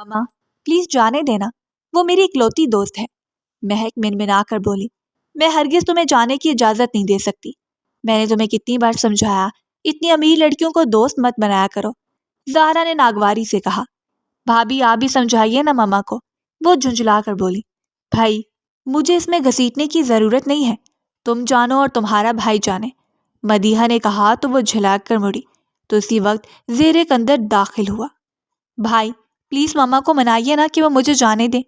ماما please جانے دینا، وہ میری اکلوتی دوست ہے۔ مہک منمنا کر بولی، میں ہرگز تمہیں جانے کی اجازت نہیں دے سکتی۔ میں نے تمہیں کتنی بار سمجھایا اتنی امیر لڑکیوں کو دوست مت بنایا کرو۔ زہرا نے ناگواری سے کہا۔ بھابھی آپ بھی سمجھائیے نا ماما کو، وہ جھنجھلا کر بولی۔ بھائی مجھے اس میں گھسیٹنے کی ضرورت نہیں ہے، تم جانو اور تمہارا بھائی جانے، مدیحہ نے کہا تو وہ جھلاک کر مڑی تو اسی وقت زیرک اندر داخل ہوا۔ بھائی پلیز ماما کو منائیے نا کہ وہ مجھے جانے دیں،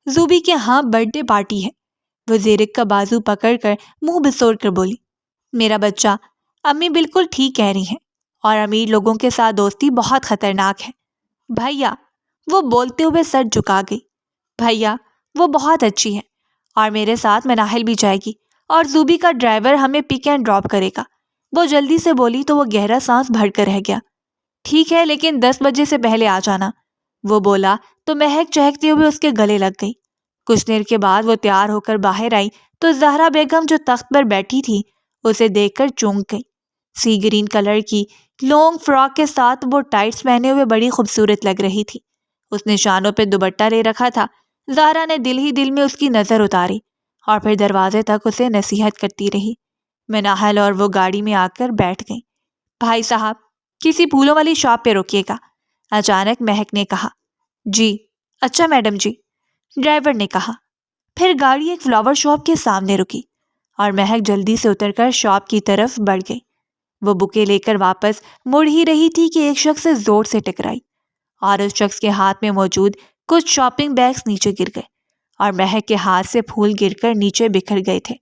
زوبی کے ہاں برتھ ڈے پارٹی ہے۔ وہ زیرک کا بازو پکڑ کر منہ بسور کر بولی، میرا بچہ امی بالکل ٹھیک کہہ رہی ہیں، اور امیر لوگوں کے ساتھ دوستی بہت خطرناک ہے۔ بھیا، وہ بولتے ہوئے سر جھکا گئی، بھیا وہ بہت اچھی ہے، اور میرے ساتھ مناحل بھی جائے گی، اور زوبی کا ڈرائیور ہمیں پک اینڈ ڈراپ کرے گا۔ وہ جلدی سے بولی تو وہ گہرا سانس بھر کر رہ گیا۔ ٹھیک ہے لیکن 10 بجے سے پہلے آ جانا، وہ بولا تو مہک چہکتے ہوئے اس کے گلے لگ گئی۔ کچھ دیر کے بعد وہ تیار ہو کر باہر آئی تو زہرا بیگم جو تخت پر بیٹھی تھی اسے دیکھ کر چونک گئی۔ سی گرین کلر کی لانگ فراک کے ساتھ وہ ٹائٹس پہنے ہوئے بڑی خوبصورت لگ رہی تھی۔ اس نے شانوں پہ دوپٹہ لے رکھا تھا۔ زہرا نے دل ہی دل میں اس کی نظر اتاری اور پھر دروازے تک اسے نصیحت کرتی رہی۔ مناحل اور وہ گاڑی میں آ کر بیٹھ گئیں۔ بھائی صاحب کسی پھولوں والی شاپ پہ روکیے گا، اچانک مہک نے کہا۔ جی اچھا میڈم جی، ڈرائیور نے کہا۔ پھر گاڑی ایک فلاور شاپ کے سامنے رکی اور مہک جلدی سے اتر کر شاپ کی طرف بڑھ گئی۔ وہ بکے لے کر واپس مڑ ہی رہی تھی کہ ایک شخص سے زور سے ٹکرائی اور اس شخص کے ہاتھ میں موجود کچھ شاپنگ بیگز نیچے گر گئے اور مہک کے ہاتھ سے پھول گر کر نیچے بکھر گئے تھے۔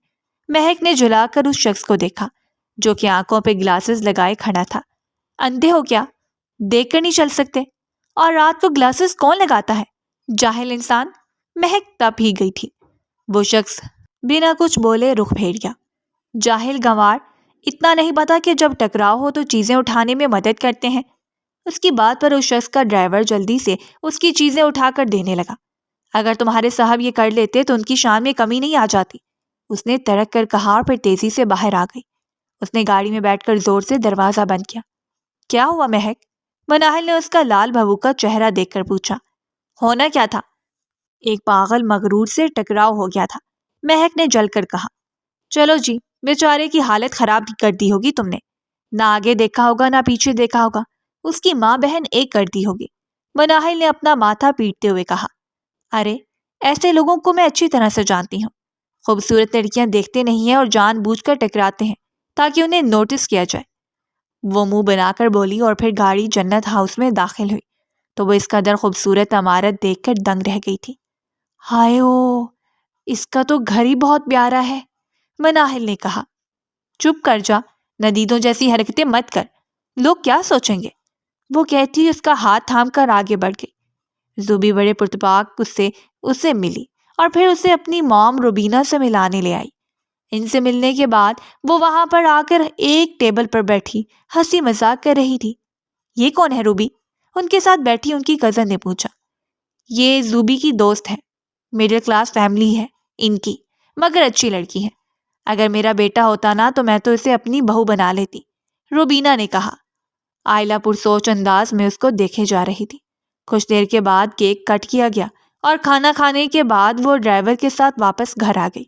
مہک نے جھلا کر اس شخص کو دیکھا جو کہ آنکھوں پہ گلاسز لگائے کھڑا تھا۔ اندھے ہو کیا؟ دیکھ کر نہیں چل سکتے؟ اور رات کو گلاسز کون لگاتا ہے؟ جاہل انسان! مہک تپ ہی گئی تھی۔ وہ شخص بنا کچھ بولے رخ پھیر گیا۔ جاہل گنوار، اتنا نہیں پتا کہ جب ٹکراؤ ہو تو چیزیں اٹھانے میں مدد کرتے ہیں؟ اس کی بات پر اس شخص کا ڈرائیور جلدی سے اس کی چیزیں اٹھا کر دینے لگا۔ اگر تمہارے صاحب یہ کر لیتے تو ان کی شان میں کمی نہیں آ جاتی، اس نے تڑک کر کہا اور پھر تیزی سے باہر آ گئی۔ اس نے گاڑی میں بیٹھ کر زور سے دروازہ بند کیا۔ کیا ہوا مہک؟ مناحل نے اس کا لال بھبو کا چہرہ دیکھ کر پوچھا۔ ہونا کیا تھا؟ ایک پاگل مغرور سے ٹکراؤ ہو گیا تھا، مہک نے جل کر کہا۔ چلو جی، بیچارے کی حالت خراب کر دی ہوگی تم نے، نہ آگے دیکھا ہوگا نہ پیچھے دیکھا ہوگا، اس کی ماں بہن ایک کر دی ہوگی، مناحل نے اپنا ماتھا پیٹتے ہوئے کہا۔ ارے ایسے لوگوں کو میں اچھی طرح سے جانتی ہوں، خوبصورت لڑکیاں دیکھتے نہیں ہیں اور جان بوجھ کر ٹکراتے ہیں تاکہ انہیں نوٹس کیا جائے، وہ منہ بنا کر بولی اور پھر گاڑی جنت ہاؤس میں داخل ہوئی تو وہ اس قدر خوبصورت عمارت دیکھ کر دنگ رہ گئی تھی۔ ہائے او، اس کا تو گھر ہی بہت پیارا ہے، مناحل نے کہا۔ چپ کر جا، ندیدوں جیسی حرکتیں مت کر، لوگ کیا سوچیں گے، وہ کہتی اس کا ہاتھ تھام کر آگے بڑھ گئی۔ زوبی بڑے پرتپاک اسے ملی اور پھر اسے اپنی موم روبینہ سے ملانے لے آئی۔ ان سے ملنے کے بعد وہ وہاں پر آ کر ایک ٹیبل پر بیٹھی ہنسی مذاق کر رہی تھی۔ یہ کون ہے روبی؟ ان کے ساتھ بیٹھی ان کی کزن نے پوچھا۔ یہ زوبی کی دوست ہے، مڈل کلاس فیملی ہے ان کی، مگر اچھی لڑکی ہے، اگر میرا بیٹا ہوتا نا تو میں تو اسے اپنی بہو بنا لیتی، روبینہ نے کہا۔ آئلہ پرسوچ انداز میں اس کو دیکھے جا رہی تھی۔ کچھ دیر کے بعد کیک کٹ کیا گیا اور کھانا کھانے کے بعد وہ ڈرائیور کے ساتھ واپس گھر آ گئی۔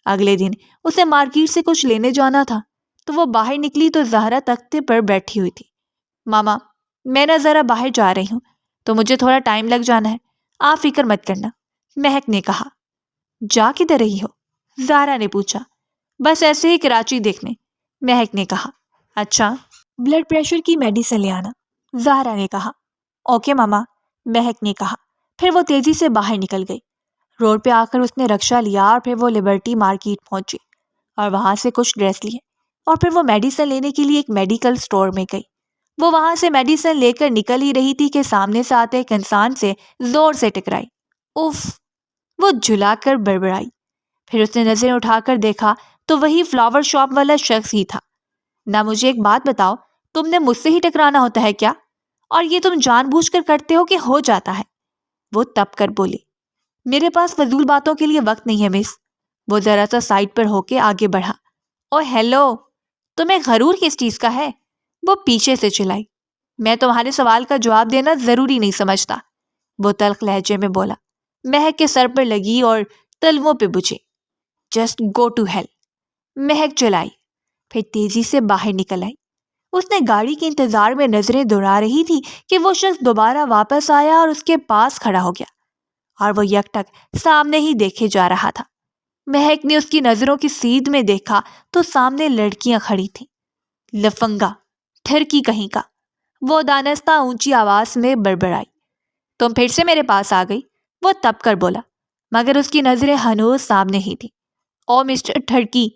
اگلے دن اسے مارکیٹ سے کچھ لینے جانا تھا تو وہ باہر نکلی تو زہرا تختے پر بیٹھی ہوئی تھی۔ ماما میں نہ ذرا باہر جا رہی ہوں تو مجھے تھوڑا ٹائم لگ جانا ہے، آپ فکر مت کرنا، مہک نے کہا۔ جا کدھر رہی ہو؟ زہرا نے پوچھا۔ بس ایسے ہی کراچی دیکھنے، مہک نے کہا۔ اچھا، بلڈ پریشر کی میڈیسن لے آنا، زہرا نے کہا۔ اوکے ماما، مہک نے کہا۔ پھر وہ تیزی سے باہر نکل گئی۔ روڈ پہ آ کر اس نے رکشہ لیا اور پھر وہ لبرٹی مارکیٹ پہنچی اور وہاں سے کچھ ڈریس لیے اور پھر وہ میڈیسن لینے کے لیے ایک میڈیکل سٹور میں گئی۔ وہ وہاں سے میڈیسن لے کر نکل ہی رہی تھی کہ سامنے سے آتے ایک انسان سے زور سے ٹکرائی۔ اف! وہ جھلا کر بڑبڑائی۔ پھر اس نے نظریں اٹھا کر دیکھا تو وہی فلاور شاپ والا شخص ہی تھا۔ نہ مجھے ایک بات بتاؤ، تم نے مجھ سے ہی ٹکرانا ہوتا ہے کیا؟ اور یہ تم جان بوجھ کر کرتے ہو کہ ہو جاتا ہے؟ وہ تپ کر بولی۔ میرے پاس فضول باتوں کے لیے وقت نہیں ہے مس، وہ ذرا سا سائڈ پر ہو کے آگے بڑھا۔ او ہیلو، تمہیں غرور کس چیز کا ہے؟ وہ پیچھے سے چلائی۔ میں تمہارے سوال کا جواب دینا ضروری نہیں سمجھتا، وہ تلخ لہجے میں بولا۔ مہک کے سر پر لگی اور تلووں پہ بجھے۔ جسٹ گو ٹو ہیل، مہک چلائی، پھر تیزی سے باہر نکل آئی۔ اس نے گاڑی کے انتظار میں نظریں دوڑا رہی تھی کہ وہ شخص دوبارہ واپس آیا اور اس کے پاس کھڑا ہو گیا، اور وہ یک ٹک سامنے ہی دیکھے جا رہا تھا۔ مہک نے اس کی نظروں کی سیدھ میں دیکھا تو سامنے لڑکیاں کھڑی تھیں۔ لفنگا، ٹھرکی کہیں کا، وہ دانستہ اونچی آواز میں بڑبڑائی۔ تم پھر سے میرے پاس آ گئی، وہ تب کر بولا، مگر اس کی نظریں ہنوز سامنے ہی تھیں۔ او مسٹر ٹھرکی،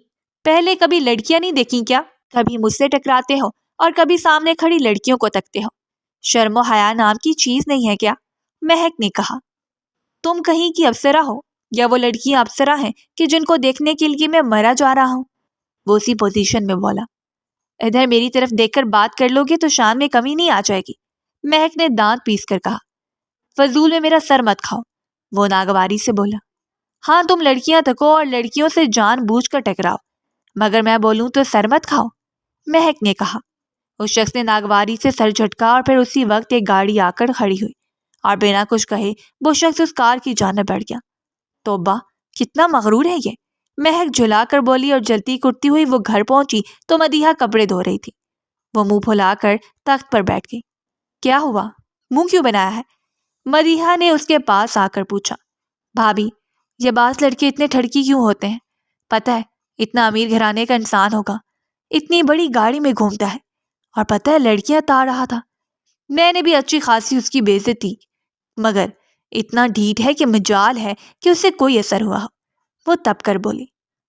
پہلے کبھی لڑکیاں نہیں دیکھیں کیا؟ کبھی مجھ سے ٹکراتے ہو اور کبھی سامنے کھڑی لڑکیوں کو تکتے ہو۔ شرم و حیا نام کی چیز نہیں ہے کیا؟ مہک نے کہا۔ تم کہیں کی افسرہ ہو یا وہ لڑکیاں افسرہ ہیں کہ جن کو دیکھنے کے لیے میں مرا جا رہا ہوں؟ وہ اسی پوزیشن میں بولا۔ ادھر میری طرف دیکھ کر بات کر لو گے تو شان میں کمی نہیں آ جائے گی، مہک نے دانت پیس کر کہا۔ فضول میں میرا سر مت کھاؤ، وہ ناگواری سے بولا۔ ہاں تم لڑکیاں تکو اور لڑکیوں سے جان بوجھ کر ٹکراؤ، مگر میں بولوں تو سر مت کھاؤ، مہک نے کہا۔ اس شخص نے ناگواری سے سر جھٹکا اور پھر اسی وقت ایک گاڑی آ کر کھڑی ہوئی اور بنا کچھ کہے وہ شخص اس کار کی جانب بڑھ گیا۔ توبہ، کتنا مغرور ہے یہ، مہک جھلا کر بولی اور جلتی کرتی ہوئی وہ گھر پہنچی تو مدیحہ کپڑے دھو رہی تھی۔ وہ منہ پھلا کر تخت پر بیٹھ گئی۔ کیا ہوا، منہ کیوں بنایا ہے؟ مدیحہ نے اس کے پاس آ کر پوچھا۔ بھابھی، یہ بعض لڑکے اتنے ٹھڑکی کیوں ہوتے ہیں؟ پتہ ہے اتنا امیر گھرانے کا انسان ہوگا، اتنی بڑی گاڑی میں گھومتا ہے، اور پتہ ہے لڑکیاں تاڑ رہا تھا۔ میں نے بھی اچھی خاصی اس کی بے عزتی، مگر اتنا ڈھیٹ ہے کہ مجال ہے کہ اسے کوئی اثر ہوا ہو۔ وہ تب کر بولی۔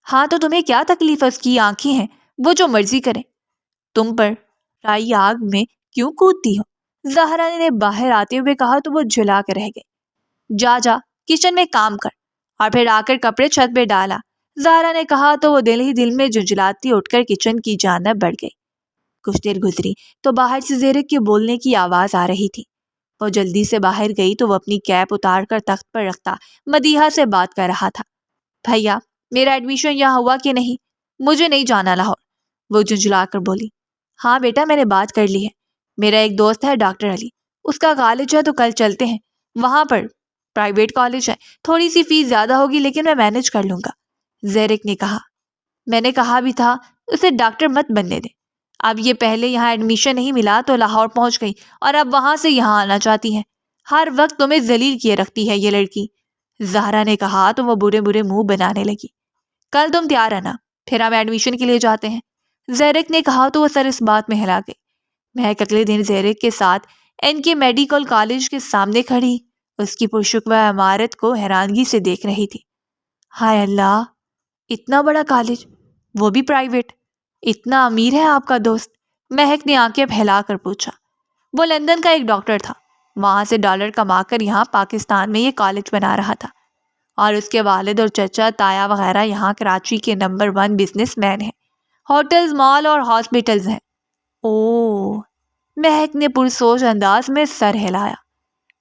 ہاں تو تمہیں کیا تکلیف ہے؟ اس کی آنکھیں ہیں، وہ جو مرضی کرے، تم پر رائی آگ میں کیوں کودتی ہو؟ زہرا نے باہر آتے ہوئے کہا تو وہ جھلا کر رہ گئی۔ جا جا کچن میں کام کر، اور پھر آ کر کپڑے چھت پہ ڈالا، زہرا نے کہا تو وہ دل ہی دل میں جھنجھلاتی اٹھ کر کچن کی جانب بڑھ گئی۔ کچھ دیر گزری تو باہر سے زیرک کے بولنے کی آواز آ رہی تھی۔ وہ جلدی سے باہر گئی تو وہ اپنی کیپ اتار کر تخت پر رکھتا مدیحہ سے بات کر رہا تھا۔ بھیا، میرا ایڈمیشن یہاں ہوا کہ نہیں؟ مجھے نہیں جانا لاہور، وہ جھنجھلا کر بولی۔ ہاں بیٹا، میں نے بات کر لی ہے، میرا ایک دوست ہے ڈاکٹر علی، اس کا کالج ہے تو کل چلتے ہیں وہاں پر، پرائیویٹ کالج ہے، تھوڑی سی فیس زیادہ ہوگی لیکن میں مینج کر لوں گا، زیرک نے کہا۔ میں نے کہا بھی تھا اسے ڈاکٹر مت بننے دے، اب یہ پہلے یہاں ایڈمیشن نہیں ملا تو لاہور پہنچ گئی اور اب وہاں سے یہاں آنا چاہتی ہے، ہر وقت تمہیں ذلیل کیے رکھتی ہے یہ لڑکی، زہرا نے کہا تو وہ برے برے منہ بنانے لگی۔ کل تم تیار رہنا، پھر ہم ایڈمیشن کے لیے جاتے ہیں، زیرک نے کہا تو وہ سر اس بات میں ہلا گئی۔ مہک اگلے دن زیرک کے ساتھ ان کے میڈیکل کالج کے سامنے کھڑی اس کی پرشکوہ عمارت کو حیرانگی سے دیکھ رہی تھی۔ ہائے اللہ، اتنا بڑا کالج، وہ بھی پرائیویٹ، اتنا امیر ہے آپ کا دوست؟ مہک نے آنکھیں پھیلا کر پوچھا۔ وہ لندن کا ایک ڈاکٹر تھا، وہاں سے ڈالر کما کر یہاں پاکستان میں یہ کالج بنا رہا تھا، اور اس کے والد اور چچا تایا وغیرہ یہاں کراچی کے نمبر 1 بزنس مین ہیں، ہوٹلز، مال اور ہاسپٹلز ہیں۔ اوہ، مہک نے پرسوچ انداز میں سر ہلایا۔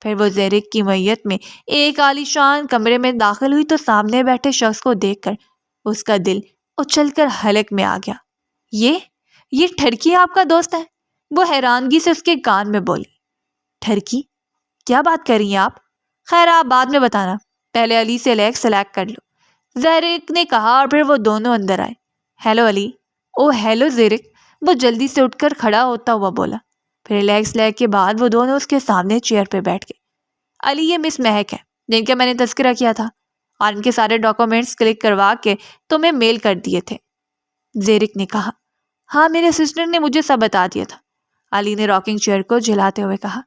پھر وہ زیرک کی معیت میں ایک عالیشان کمرے میں داخل ہوئی تو سامنے بیٹھے شخص کو دیکھ کر اس کا دل اچھل کر حلق میں آ گیا۔ یہ ٹھرکی آپ کا دوست ہے؟ وہ حیرانگی سے اس کے کان میں بولی۔ ٹھرکی؟ کیا بات کر رہی ہیں آپ؟ خیر آپ بعد میں بتانا، پہلے علی سے لیگ سلیکٹ کر لو، زیرک نے کہا، اور پھر وہ دونوں اندر آئے۔ ہیلو علی۔ او ہیلو زیرک، وہ جلدی سے اٹھ کر کھڑا ہوتا ہوا بولا۔ پھر لیگ کے بعد وہ دونوں اس کے سامنے چیئر پہ بیٹھ گئے۔ علی، یہ مس مہک ہے جن کا میں نے تذکرہ کیا تھا، اور ان کے سارے ڈاکومنٹس کلک کروا کے تمہیں میل کر دیے تھے، زیرک نے کہا۔ ہاں میرے اسسٹنٹ نے مجھے سب بتا دیا تھا، علی نے راکنگ چیئر کو جھلاتے ہوئے کہا۔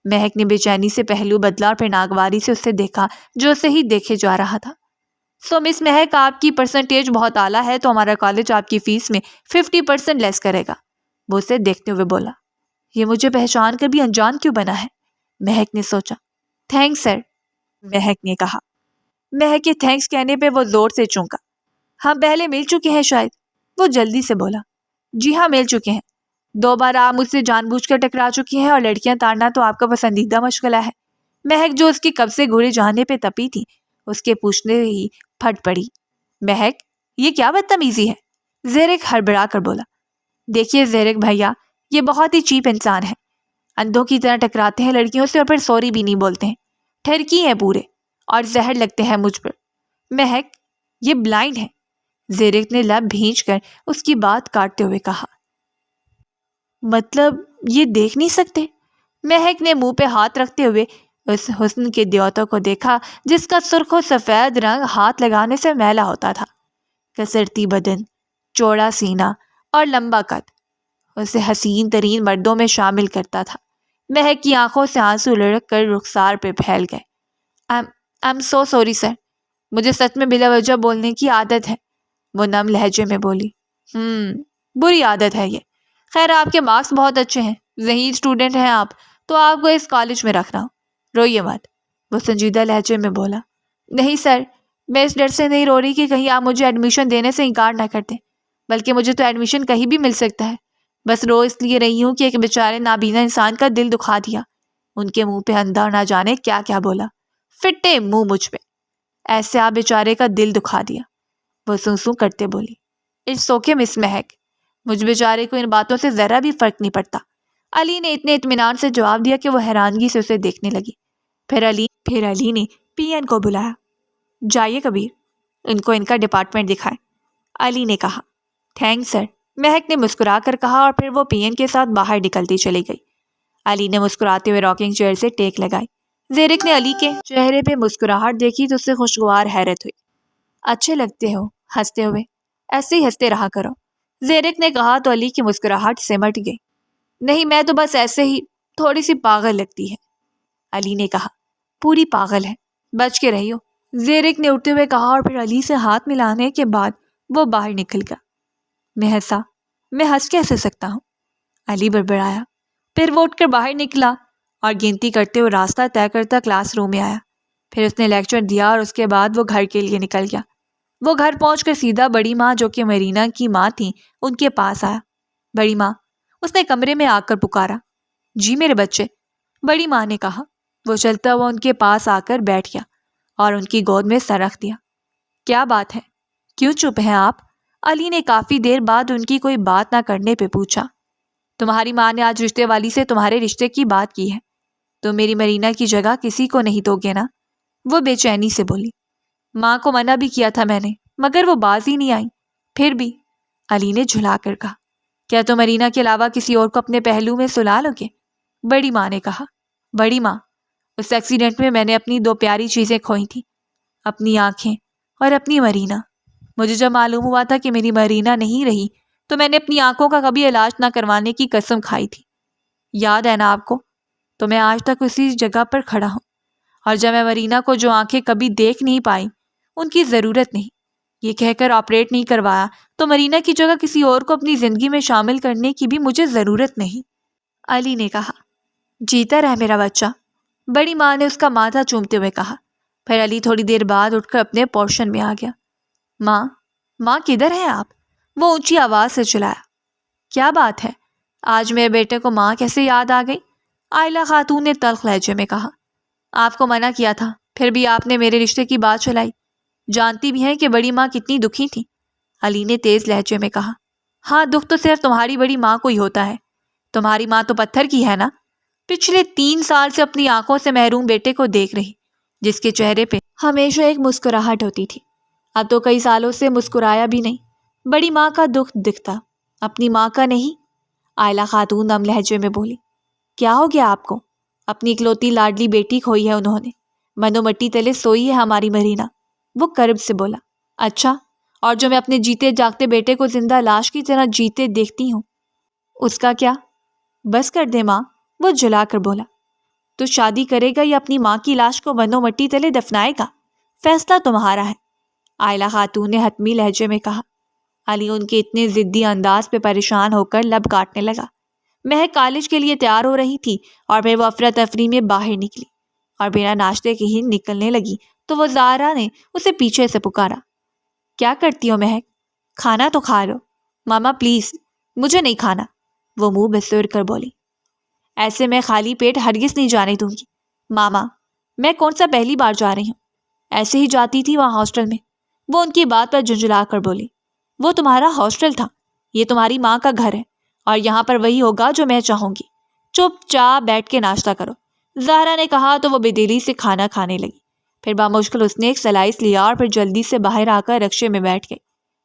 مہک نے بے چینی سے پہلو بدلا اور پھر ناگواری سے اسے دیکھا جو اسے ہی دیکھے جا رہا تھا۔ سو مس مہک، آپ کی پرسنٹیج بہت اعلیٰ ہے تو ہمارا کالج آپ کی فیس میں 50% لیس کرے گا، وہ اسے دیکھتے ہوئے بولا۔ یہ مجھے پہچان کر بھی انجان کیوں بنا ہے؟ مہک نے سوچا۔ تھینکس سر، مہک نے کہا۔ مہک کے تھینکس کہنے پہ وہ زور سے چونکا۔ ہم پہلے مل چکے ہیں شاید، وہ جلدی سے بولا۔ جی ہاں مل چکے ہیں، 2 بار آپ مجھ سے جان بوجھ کر ٹکرا چکی ہیں، اور لڑکیاں تاڑنا تو آپ کا پسندیدہ مشغلہ ہے۔ مہک جو اس کی کب سے گھوڑے جانے پہ تپی تھی، اس کے پوچھنے ہی پھٹ پڑی۔ مہک، یہ کیا بدتمیزی ہے؟ زیرک ہڑبڑا کر بولا۔ دیکھیے زیرک بھیا، یہ بہت ہی چیپ انسان ہے، اندھوں کی طرح ٹکراتے ہیں لڑکیوں سے اور پھر سوری بھی نہیں بولتے ہیں، ٹھرکی ہیں پورے اور زہر لگتے ہیں مجھ پر۔ مہک، یہ بلائنڈ ہے، زیرک نے لب بھینچ کر اس کی بات کاٹتے ہوئے کہا۔ مطلب یہ دیکھ نہیں سکتے؟ مہک نے منہ پہ ہاتھ رکھتے ہوئے اس حسن کے دیوتا کو دیکھا جس کا سرخ و سفید رنگ ہاتھ لگانے سے میلا ہوتا تھا۔ کسرتی بدن، چوڑا سینہ اور لمبا قد اسے حسین ترین مردوں میں شامل کرتا تھا۔ مہک کی آنکھوں سے آنسو لڑک کر رخسار پہ پھیل گئے۔ I'm so sorry سر، مجھے سچ میں بلا وجہ بولنے کی عادت ہے، وہ نم لہجے میں بولی۔ بری عادت ہے یہ۔ خیر آپ کے مارکس بہت اچھے ہیں، ذہین اسٹوڈنٹ ہیں آپ، تو آپ کو اس کالج میں رکھنا ہو، روئیے مت، وہ سنجیدہ لہجے میں بولا۔ نہیں سر، میں اس ڈر سے نہیں رو رہی کہ کہیں آپ مجھے ایڈمیشن دینے سے انکار نہ کر دیں، بلکہ مجھے تو ایڈمیشن کہیں بھی مل سکتا ہے، بس رو اس لیے رہی ہوں کہ ایک بیچارے نابینا انسان کا دل دکھا دیا، ان کے منہ پہ اندھا نہ جانے کیا کیا بولا، فٹے منہ مجھ پہ، ایسے آپ بیچارے کا دل دکھا دیا، وہ سوں کرتے بولی۔ اٹس اوکے مس مہک، مجھ بیچارے کو ان باتوں سے ذرا بھی فرق نہیں پڑتا، علی نے اتنے اطمینان سے جواب دیا کہ وہ حیرانگی سے اسے دیکھنے لگی۔ پھر علی نے پی این کو بلایا۔ جائیے کبیر، ان کو ان کا ڈپارٹمنٹ دکھائے، علی نے کہا۔ تھینکس سر، مہک نے مسکرا کر کہا اور پھر وہ پی این کے ساتھ باہر نکلتی چلی گئی۔ علی نے مسکراتے ہوئے راکنگ چیئر سے ٹیک لگائی۔ زیرک نے علی کے چہرے پہ مسکراہٹ دیکھی تو اسے خوشگوار حیرت ہوئی۔ اچھے لگتے ہو ہنستے ہوئے، ایسے ہی ہنستے رہا کرو، زیرک نے کہا تو علی کی مسکراہٹ سمٹ گئی۔ نہیں میں تو بس ایسے ہی تھوڑی سی پاگل لگتی ہے، علی نے کہا۔ پوری پاگل ہے، بچ کے رہیو، زیرک نے اٹھتے ہوئے کہا اور پھر علی سے ہاتھ ملانے کے بعد وہ باہر نکل گیا۔ میں ہنس کیسے سکتا ہوں، علی بڑبڑایا۔ پھر وہ اٹھ کر باہر نکلا اور گنتی کرتے ہوئے راستہ طے کرتا کلاس روم میں آیا۔ پھر اس نے لیکچر دیا اور اس کے بعد وہ گھر کے لیے نکل گیا۔ وہ گھر پہنچ کر سیدھا بڑی ماں جو کہ مرینا کی ماں تھیں ان کے پاس آیا۔ بڑی ماں، اس نے کمرے میں آ کر پکارا۔ جی میرے بچے، بڑی ماں نے کہا۔ وہ چلتا ہوا ان کے پاس آ کر بیٹھ گیا اور ان کی گود میں سر رکھ دیا۔ کیا بات ہے، کیوں چپ ہیں آپ؟ علی نے کافی دیر بعد ان کی کوئی بات نہ کرنے پہ پوچھا۔ تمہاری ماں نے آج رشتے والی سے تمہارے رشتے کی بات کی ہے، تو میری مرینا کی جگہ کسی کو نہیں دو گے نا؟ وہ بے چینی سے بولی۔ ماں کو منع بھی کیا تھا میں نے، مگر وہ باز ہی نہیں آئی۔ پھر بھی، علی نے جھلا کر کہا، کیا تم مرینا کے علاوہ کسی اور کو اپنے پہلو میں سلا لو گے؟ بڑی ماں نے کہا۔ بڑی ماں، اس ایکسیڈنٹ میں نے اپنی دو پیاری چیزیں کھوئی تھیں، اپنی آنکھیں اور اپنی مرینا۔ مجھے جب معلوم ہوا تھا کہ میری مرینا نہیں رہی تو میں نے اپنی آنکھوں کا کبھی علاج نہ کروانے کی قسم کھائی تھی، یاد ہے نا آپ کو؟ تو میں آج تک اسی جگہ پر کھڑا ہوں، اور جب میں مرینا کو جو آنکھیں کبھی دیکھ نہیں پائی ان کی ضرورت نہیں، یہ کہہ کر آپریٹ نہیں کروایا تو مرینا کی جگہ کسی اور کو اپنی زندگی میں شامل کرنے کی بھی مجھے ضرورت نہیں، علی نے کہا۔ جیتا رہ میرا بچہ، بڑی ماں نے اس کا ماتھا چومتے ہوئے کہا۔ پھر علی تھوڑی دیر بعد اٹھ کر اپنے پورشن میں آ گیا۔ ماں کدھر ہیں آپ؟ وہ اونچی آواز سے چلایا۔ کیا بات ہے، آج میرے بیٹے کو ماں کیسے یاد آ گئی؟ عائلہ خاتون نے تلخ لہجے میں کہا۔ آپ کو منع کیا تھا، پھر بھی آپ نے میرے رشتے کی بات چلائی، جانتی بھی ہیں کہ بڑی ماں کتنی دکھی تھی، علی نے تیز لہجے میں کہا۔ ہاں، دکھ تو صرف تمہاری بڑی ماں کو ہی ہوتا ہے، تمہاری ماں تو پتھر کی ہے نا، پچھلے 3 سال سے اپنی آنکھوں سے محروم بیٹے کو دیکھ رہی، جس کے چہرے پہ ہمیشہ ایک مسکراہٹ ہوتی تھی، اب تو کئی سالوں سے مسکرایا بھی نہیں۔ بڑی ماں کا دکھ دکھتا، اپنی ماں کا نہیں، عائلہ خاتون نم لہجے میں بولی۔ کیا ہو گیا آپ کو؟ اپنی اکلوتی لاڈلی بیٹی کھوئی ہے انہوں نے، منو مٹی تلے سوئی ہے ہماری مرینا، وہ کرب سے بولا۔ اچھا، اور جو میں اپنے جیتے جاگتے بیٹے کو زندہ لاش کی طرح جیتے دیکھتی ہوں، اس کا کیا؟ بس کر دے ماں، وہ جلا کر بولا۔ تو شادی کرے گا یا اپنی ماں کی لاش کو منو مٹی تلے دفنائے گا؟ فیصلہ تمہارا ہے، عائلہ خاتون نے حتمی لہجے میں کہا۔ علی ان کے اتنے ضدی انداز پہ پریشان ہو کر لب کاٹنے لگا۔ مہک کالج کے لیے تیار ہو رہی تھی اور پھر وہ افراتفری میں باہر نکلی اور بنا ناشتے کے ہی نکلنے لگی تو وہ زہرا نے اسے پیچھے سے پکارا۔ کیا کرتی ہو مہک؟ کھانا تو کھا لو۔ ماما پلیز، مجھے نہیں کھانا، وہ منہ بسور کر بولی۔ ایسے میں خالی پیٹ ہرگز نہیں جانے دوں گی۔ ماما، میں کون سا پہلی بار جا رہی ہوں، ایسے ہی جاتی تھی وہاں ہاسٹل میں، وہ ان کی بات پر جھنجھلا کر بولی۔ وہ تمہارا ہاسٹل تھا، یہ تمہاری ماں کا گھر ہے، اور یہاں پر وہی ہوگا جو میں چاہوں گی۔ چپ چاپ بیٹھ کے ناشتہ کرو، زہرا نے کہا تو وہ بے دلی سے کھانا کھانے لگی۔ پھر بامشکل اس نے ایک سلائس لیا اور پھر جلدی سے باہر آ کر رکشے میں بیٹھ گئی۔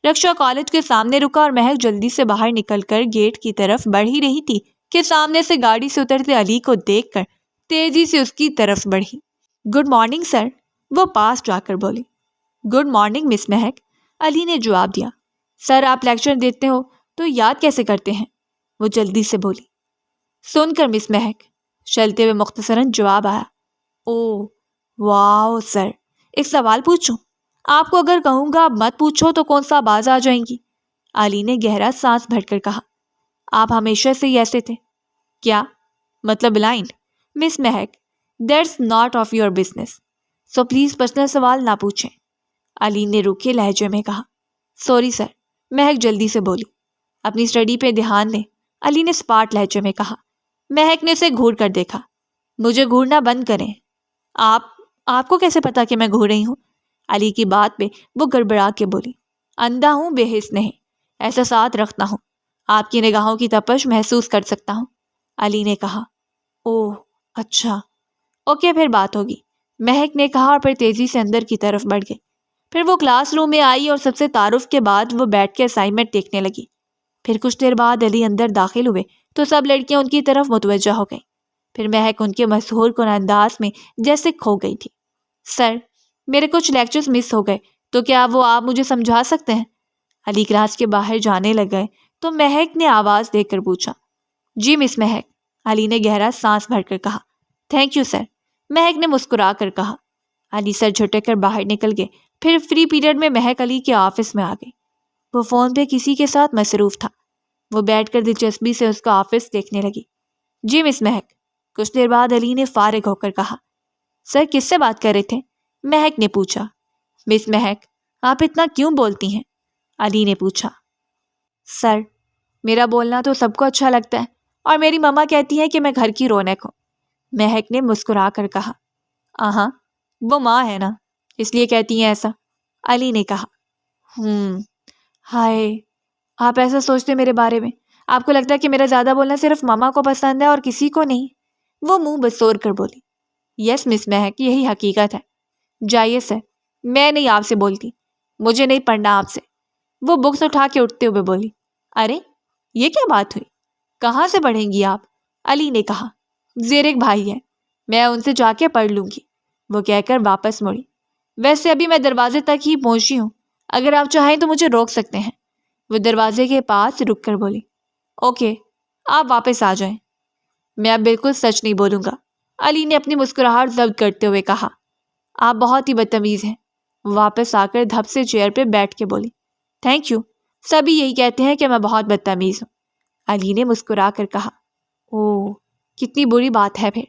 رکشہ کالج کے سامنے رکا اور مہک جلدی سے باہر نکل کر گیٹ کی طرف بڑھ ہی رہی تھی کہ سامنے سے گاڑی سے اترتے علی کو دیکھ کر تیزی سے اس کی طرف بڑھی۔ گڈ مارننگ سر، وہ پاس جا کر بولی۔ گڈ مارننگ مس مہک، علی نے جواب دیا۔ سر آپ لیکچر دیتے ہو تو یاد کیسے کرتے ہیں؟ وہ جلدی سے بولی۔ سن کر مس مہک، چلتے ہوئے مختصراً جواب آیا۔ او واو سر، ایک سوال پوچھوں؟ آپ کو اگر کہوں گا مت پوچھو تو کون سا باز آ جائیں گی؟ علی نے گہرا سانس بھر کر کہا۔ آپ ہمیشہ سے ہی ایسے تھے کیا؟ مطلب بلائنڈ؟ مس مہک، that's not of your business, so please personal سوال نہ پوچھیں، علی نے روکھے لہجے میں کہا۔ سوری سر، مہک جلدی سے بولی۔ اپنی اسٹڈی پہ دھیان دیں، علی نے سپاٹ لہجے میں کہا۔ مہک نے اسے گھور کر دیکھا۔ مجھے گھورنا بند کریں۔ آپ کو کیسے پتا کہ میں گھور رہی ہوں؟ علی کی بات پہ وہ گڑبڑا کے بولی۔ اندھا ہوں، بے حس نہیں، احساسات رکھتا ہوں، آپ کی نگاہوں کی تپش محسوس کر سکتا ہوں، علی نے کہا۔ اوہ اچھا، اوکے پھر بات ہوگی، مہک نے کہا اور پھر تیزی سے اندر کی طرف بڑھ گئی۔ پھر وہ کلاس روم میں آئی اور سب سے تعارف کے بعد وہ بیٹھ کے اسائنمنٹ دیکھنے لگی۔ پھر کچھ دیر بعد علی اندر داخل ہوئے تو سب لڑکیاں ان کی طرف متوجہ ہو گئیں۔ پھر مہک ان کے مسحور کن انداز میں جیسے کھو گئی تھی۔ سر، میرے کچھ لیکچرز مس ہو گئے تو کیا وہ آپ مجھے سمجھا سکتے ہیں؟ علی کلاس کے باہر جانے لگ گئے تو مہک نے آواز دے کر پوچھا۔ جی مس مہک، علی نے گہرا سانس بھر کر کہا۔ تھینک یو سر، مہک نے مسکرا کر کہا۔ علی سر جھٹک کر باہر نکل گئے۔ پھر فری پیریڈ میں مہک علی کے آفس میں آ گئی۔ وہ فون پہ کسی کے ساتھ مصروف تھا۔ وہ بیٹھ کر دلچسپی سے اس کا آفس دیکھنے لگی۔ جی مس مہک، کچھ دیر بعد علی نے فارغ ہو کر کہا۔ سر کس سے بات کر رہے تھے؟ مہک نے پوچھا۔ مس مہک، آپ اتنا کیوں بولتی ہیں؟ علی نے پوچھا۔ سر، میرا بولنا تو سب کو اچھا لگتا ہے اور میری ماما کہتی ہیں کہ میں گھر کی رونق ہوں، مہک نے مسکرا کر کہا۔ ہاں، وہ ماں ہے نا، اس لیے کہتی ہیں ایسا، علی نے کہا۔ ہائے، آپ ایسا سوچتے میرے بارے میں؟ آپ کو لگتا ہے کہ میرا زیادہ بولنا صرف ماما کو پسند ہے اور کسی کو نہیں؟ وہ منہ بسور کر بولی۔ یس مس مہک، یہی حقیقت ہے۔ جائیے سر، میں نہیں آپ سے بولتی، مجھے نہیں پڑھنا آپ سے، وہ بکس اٹھا کے اٹھتے ہوئے بولی۔ ارے یہ کیا بات ہوئی، کہاں سے پڑھیں گی آپ؟ علی نے کہا۔ زیرک بھائی ہے، میں ان سے جا کے پڑھ لوں گی، وہ کہہ کر واپس مڑی۔ ویسے ابھی میں دروازے تک ہی پہنچی ہوں، اگر آپ چاہیں تو مجھے روک سکتے ہیں، وہ دروازے کے پاس رک کر بولی۔ اوکے، آپ واپس آ جائیں، میں اب بالکل سچ نہیں بولوں گا، علی نے اپنی مسکراہٹ ضبط کرتے ہوئے کہا۔ آپ بہت ہی بدتمیز ہیں، واپس آ کر دھپ سے چیئر پہ بیٹھ کے بولی۔ تھینک یو، سبھی یہی کہتے ہیں کہ میں بہت بدتمیز ہوں، علی نے مسکرا کر کہا۔ اوہ، کتنی بری بات ہے، پھر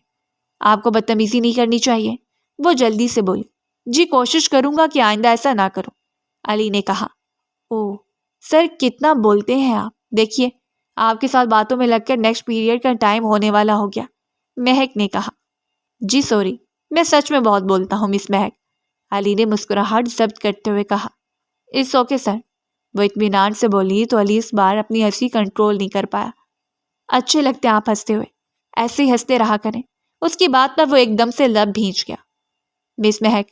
آپ کو بدتمیزی نہیں کرنی چاہیے، وہ جلدی سے بولی۔ جی کوشش کروں گا کہ آئندہ ایسا نہ کروں، علی نے کہا۔ اوہ سر، کتنا بولتے ہیں آپ، دیکھیے آپ کے ساتھ باتوں میں لگ کر نیکسٹ پیریڈ کا ٹائم ہونے والا ہو گیا، مہک نے کہا۔ جی سوری، میں سچ میں بہت بولتا ہوں مس مہک، علی نے مسکراہٹ ضبط کرتے ہوئے کہا۔ اٹس اوکے سر، وہ اطمینان سے بولی تو علی اس بار اپنی ہنسی کنٹرول نہیں کر پایا۔ اچھے لگتے ہیں آپ ہنستے ہوئے، ایسے ہی ہنستے رہا کریں، اس کی بات پر وہ ایک دم سے لب بھینچ گیا۔ مس مہک،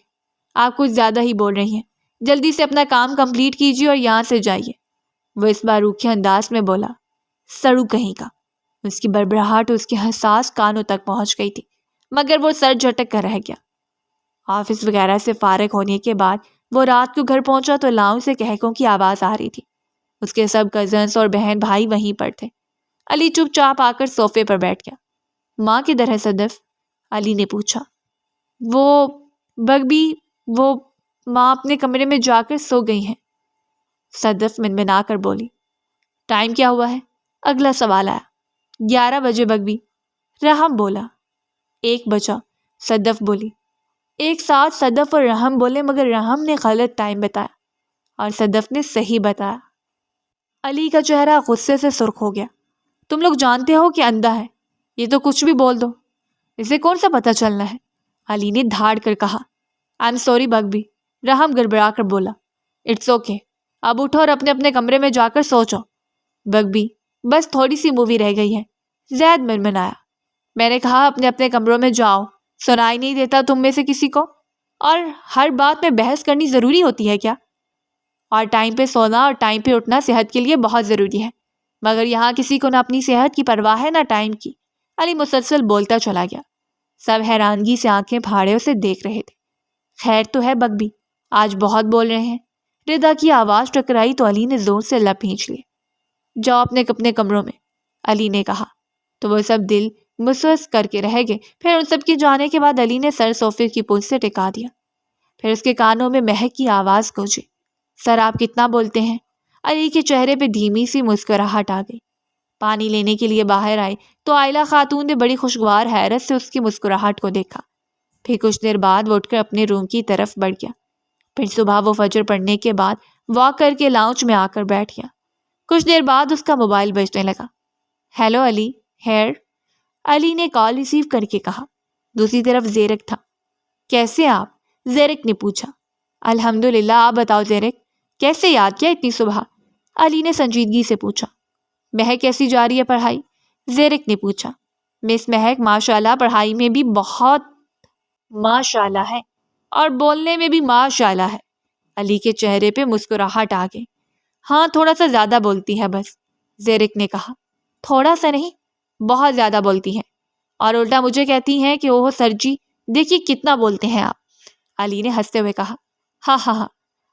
آپ کچھ زیادہ ہی بول رہی ہیں، جلدی سے اپنا کام کمپلیٹ کیجیے اور یہاں سے جائیے، وہ اس بار روکھے انداز میں بولا۔ سڑو کہیں کا، اس کی بڑبڑاہٹ اس کے حساس کانوں تک پہنچ گئی تھی، مگر وہ سر جھٹک کر رہ گیا۔ آفس وغیرہ سے فارغ ہونے کے بعد وہ رات کو گھر پہنچا تو لاؤں سے کہکوں کی آواز آ رہی تھی۔ اس کے سب کزنس اور بہن بھائی وہیں پر تھے۔ علی چپ چاپ آ کر صوفے پر بیٹھ گیا۔ ماں کدھر ہے صدف؟ علی نے پوچھا۔ وہ بگبی، وہ ماں اپنے کمرے میں جا کر سو گئی ہیں، صدف منمنا کر بولی۔ ٹائم کیا ہوا ہے؟ اگلا سوال آیا۔ 11 بجے بگبی، رحم بولا۔ 1 بجا، صدف بولی۔ ایک ساتھ صدف اور رحم بولے، مگر رحم نے غلط ٹائم بتایا اور صدف نے صحیح بتایا۔ علی کا چہرہ غصے سے سرخ ہو گیا۔ تم لوگ جانتے ہو کہ اندھا ہے، یہ تو کچھ بھی بول دو، اسے کون سا پتہ چلنا ہے، علی نے دھاڑ کر کہا۔ آئی ایم سوری بگبی، رحم گڑبڑا کر بولا۔ اٹس اوکے، اب اٹھو اور اپنے اپنے کمرے میں جا کر سو جاؤ۔ بگبی، بس تھوڑی سی مووی رہ گئی ہے، زید منمنایا۔ میں نے کہا اپنے اپنے کمروں میں جاؤ، سنائی نہیں دیتا تم میں سے کسی کو؟ اور ہر بات میں بحث کرنی ضروری ہوتی ہے کیا؟ اور ٹائم پہ سونا اور ٹائم پہ اٹھنا صحت کے لیے بہت ضروری ہے، مگر یہاں کسی کو نہ اپنی صحت کی پرواہ ہے نہ ٹائم کی۔ علی مسلسل بولتا چلا گیا۔ سب حیرانگی سے آنکھیں پھاڑے اسے دیکھ رہے تھے۔ خیر تو ہے بگبی، آج بہت بول رہے ہیں۔ ردا کی آواز ٹکرائی تو علی نے زور سے لب کھینچ لیے۔ جاؤ اپنے کمروں میں، علی نے کہا تو وہ سب دل مسوس کر کے رہ گئے۔ پھر ان سب کے جانے کے بعد علی نے سر صوفے کی پشت سے ٹکا دیا۔ پھر اس کے کانوں میں مہک کی آواز گونجی، سر آپ کتنا بولتے ہیں؟ علی کے چہرے پہ دھیمی سی مسکراہٹ آ گئی۔ پانی لینے کے لیے باہر آئے تو عائلہ خاتون نے بڑی خوشگوار حیرت سے اس کی مسکراہٹ کو دیکھا۔ پھر کچھ دیر بعد وہ اٹھ کر اپنے روم کی طرف بڑھ گیا۔ پھر صبح وہ فجر پڑھنے کے بعد واک کر کے لاؤنج میں آ کر بیٹھ گیا۔ کچھ دیر بعد اس کا موبائل بجنے لگا۔ ہیلو علی، ہیئر، علی نے کال ریسیو کر کے کہا۔ دوسری طرف زیرک تھا۔ کیسے آپ؟ زیرک نے پوچھا۔ الحمدللہ، آپ بتاؤ زیرک، کیسے یاد کیا اتنی صبح؟ علی نے سنجیدگی سے پوچھا۔ مہک کیسی جا رہی ہے پڑھائی؟ زیرک نے پوچھا۔ مس مہک ماشاءاللہ پڑھائی میں بھی بہت ماشاءاللہ ہے اور بولنے میں بھی ماشاءاللہ ہے۔ علی کے چہرے پہ مسکراہٹ آ گئی۔ ہاں تھوڑا سا زیادہ بولتی ہے بس، زیرک نے کہا۔ تھوڑا سا نہیں، بہت زیادہ بولتی ہے، اور الٹا مجھے کہتی ہیں کہ اوہ سر جی دیکھیے کتنا بولتے ہیں آپ، علی نے ہنستے ہوئے کہا۔ ہاں ہاں ہاں،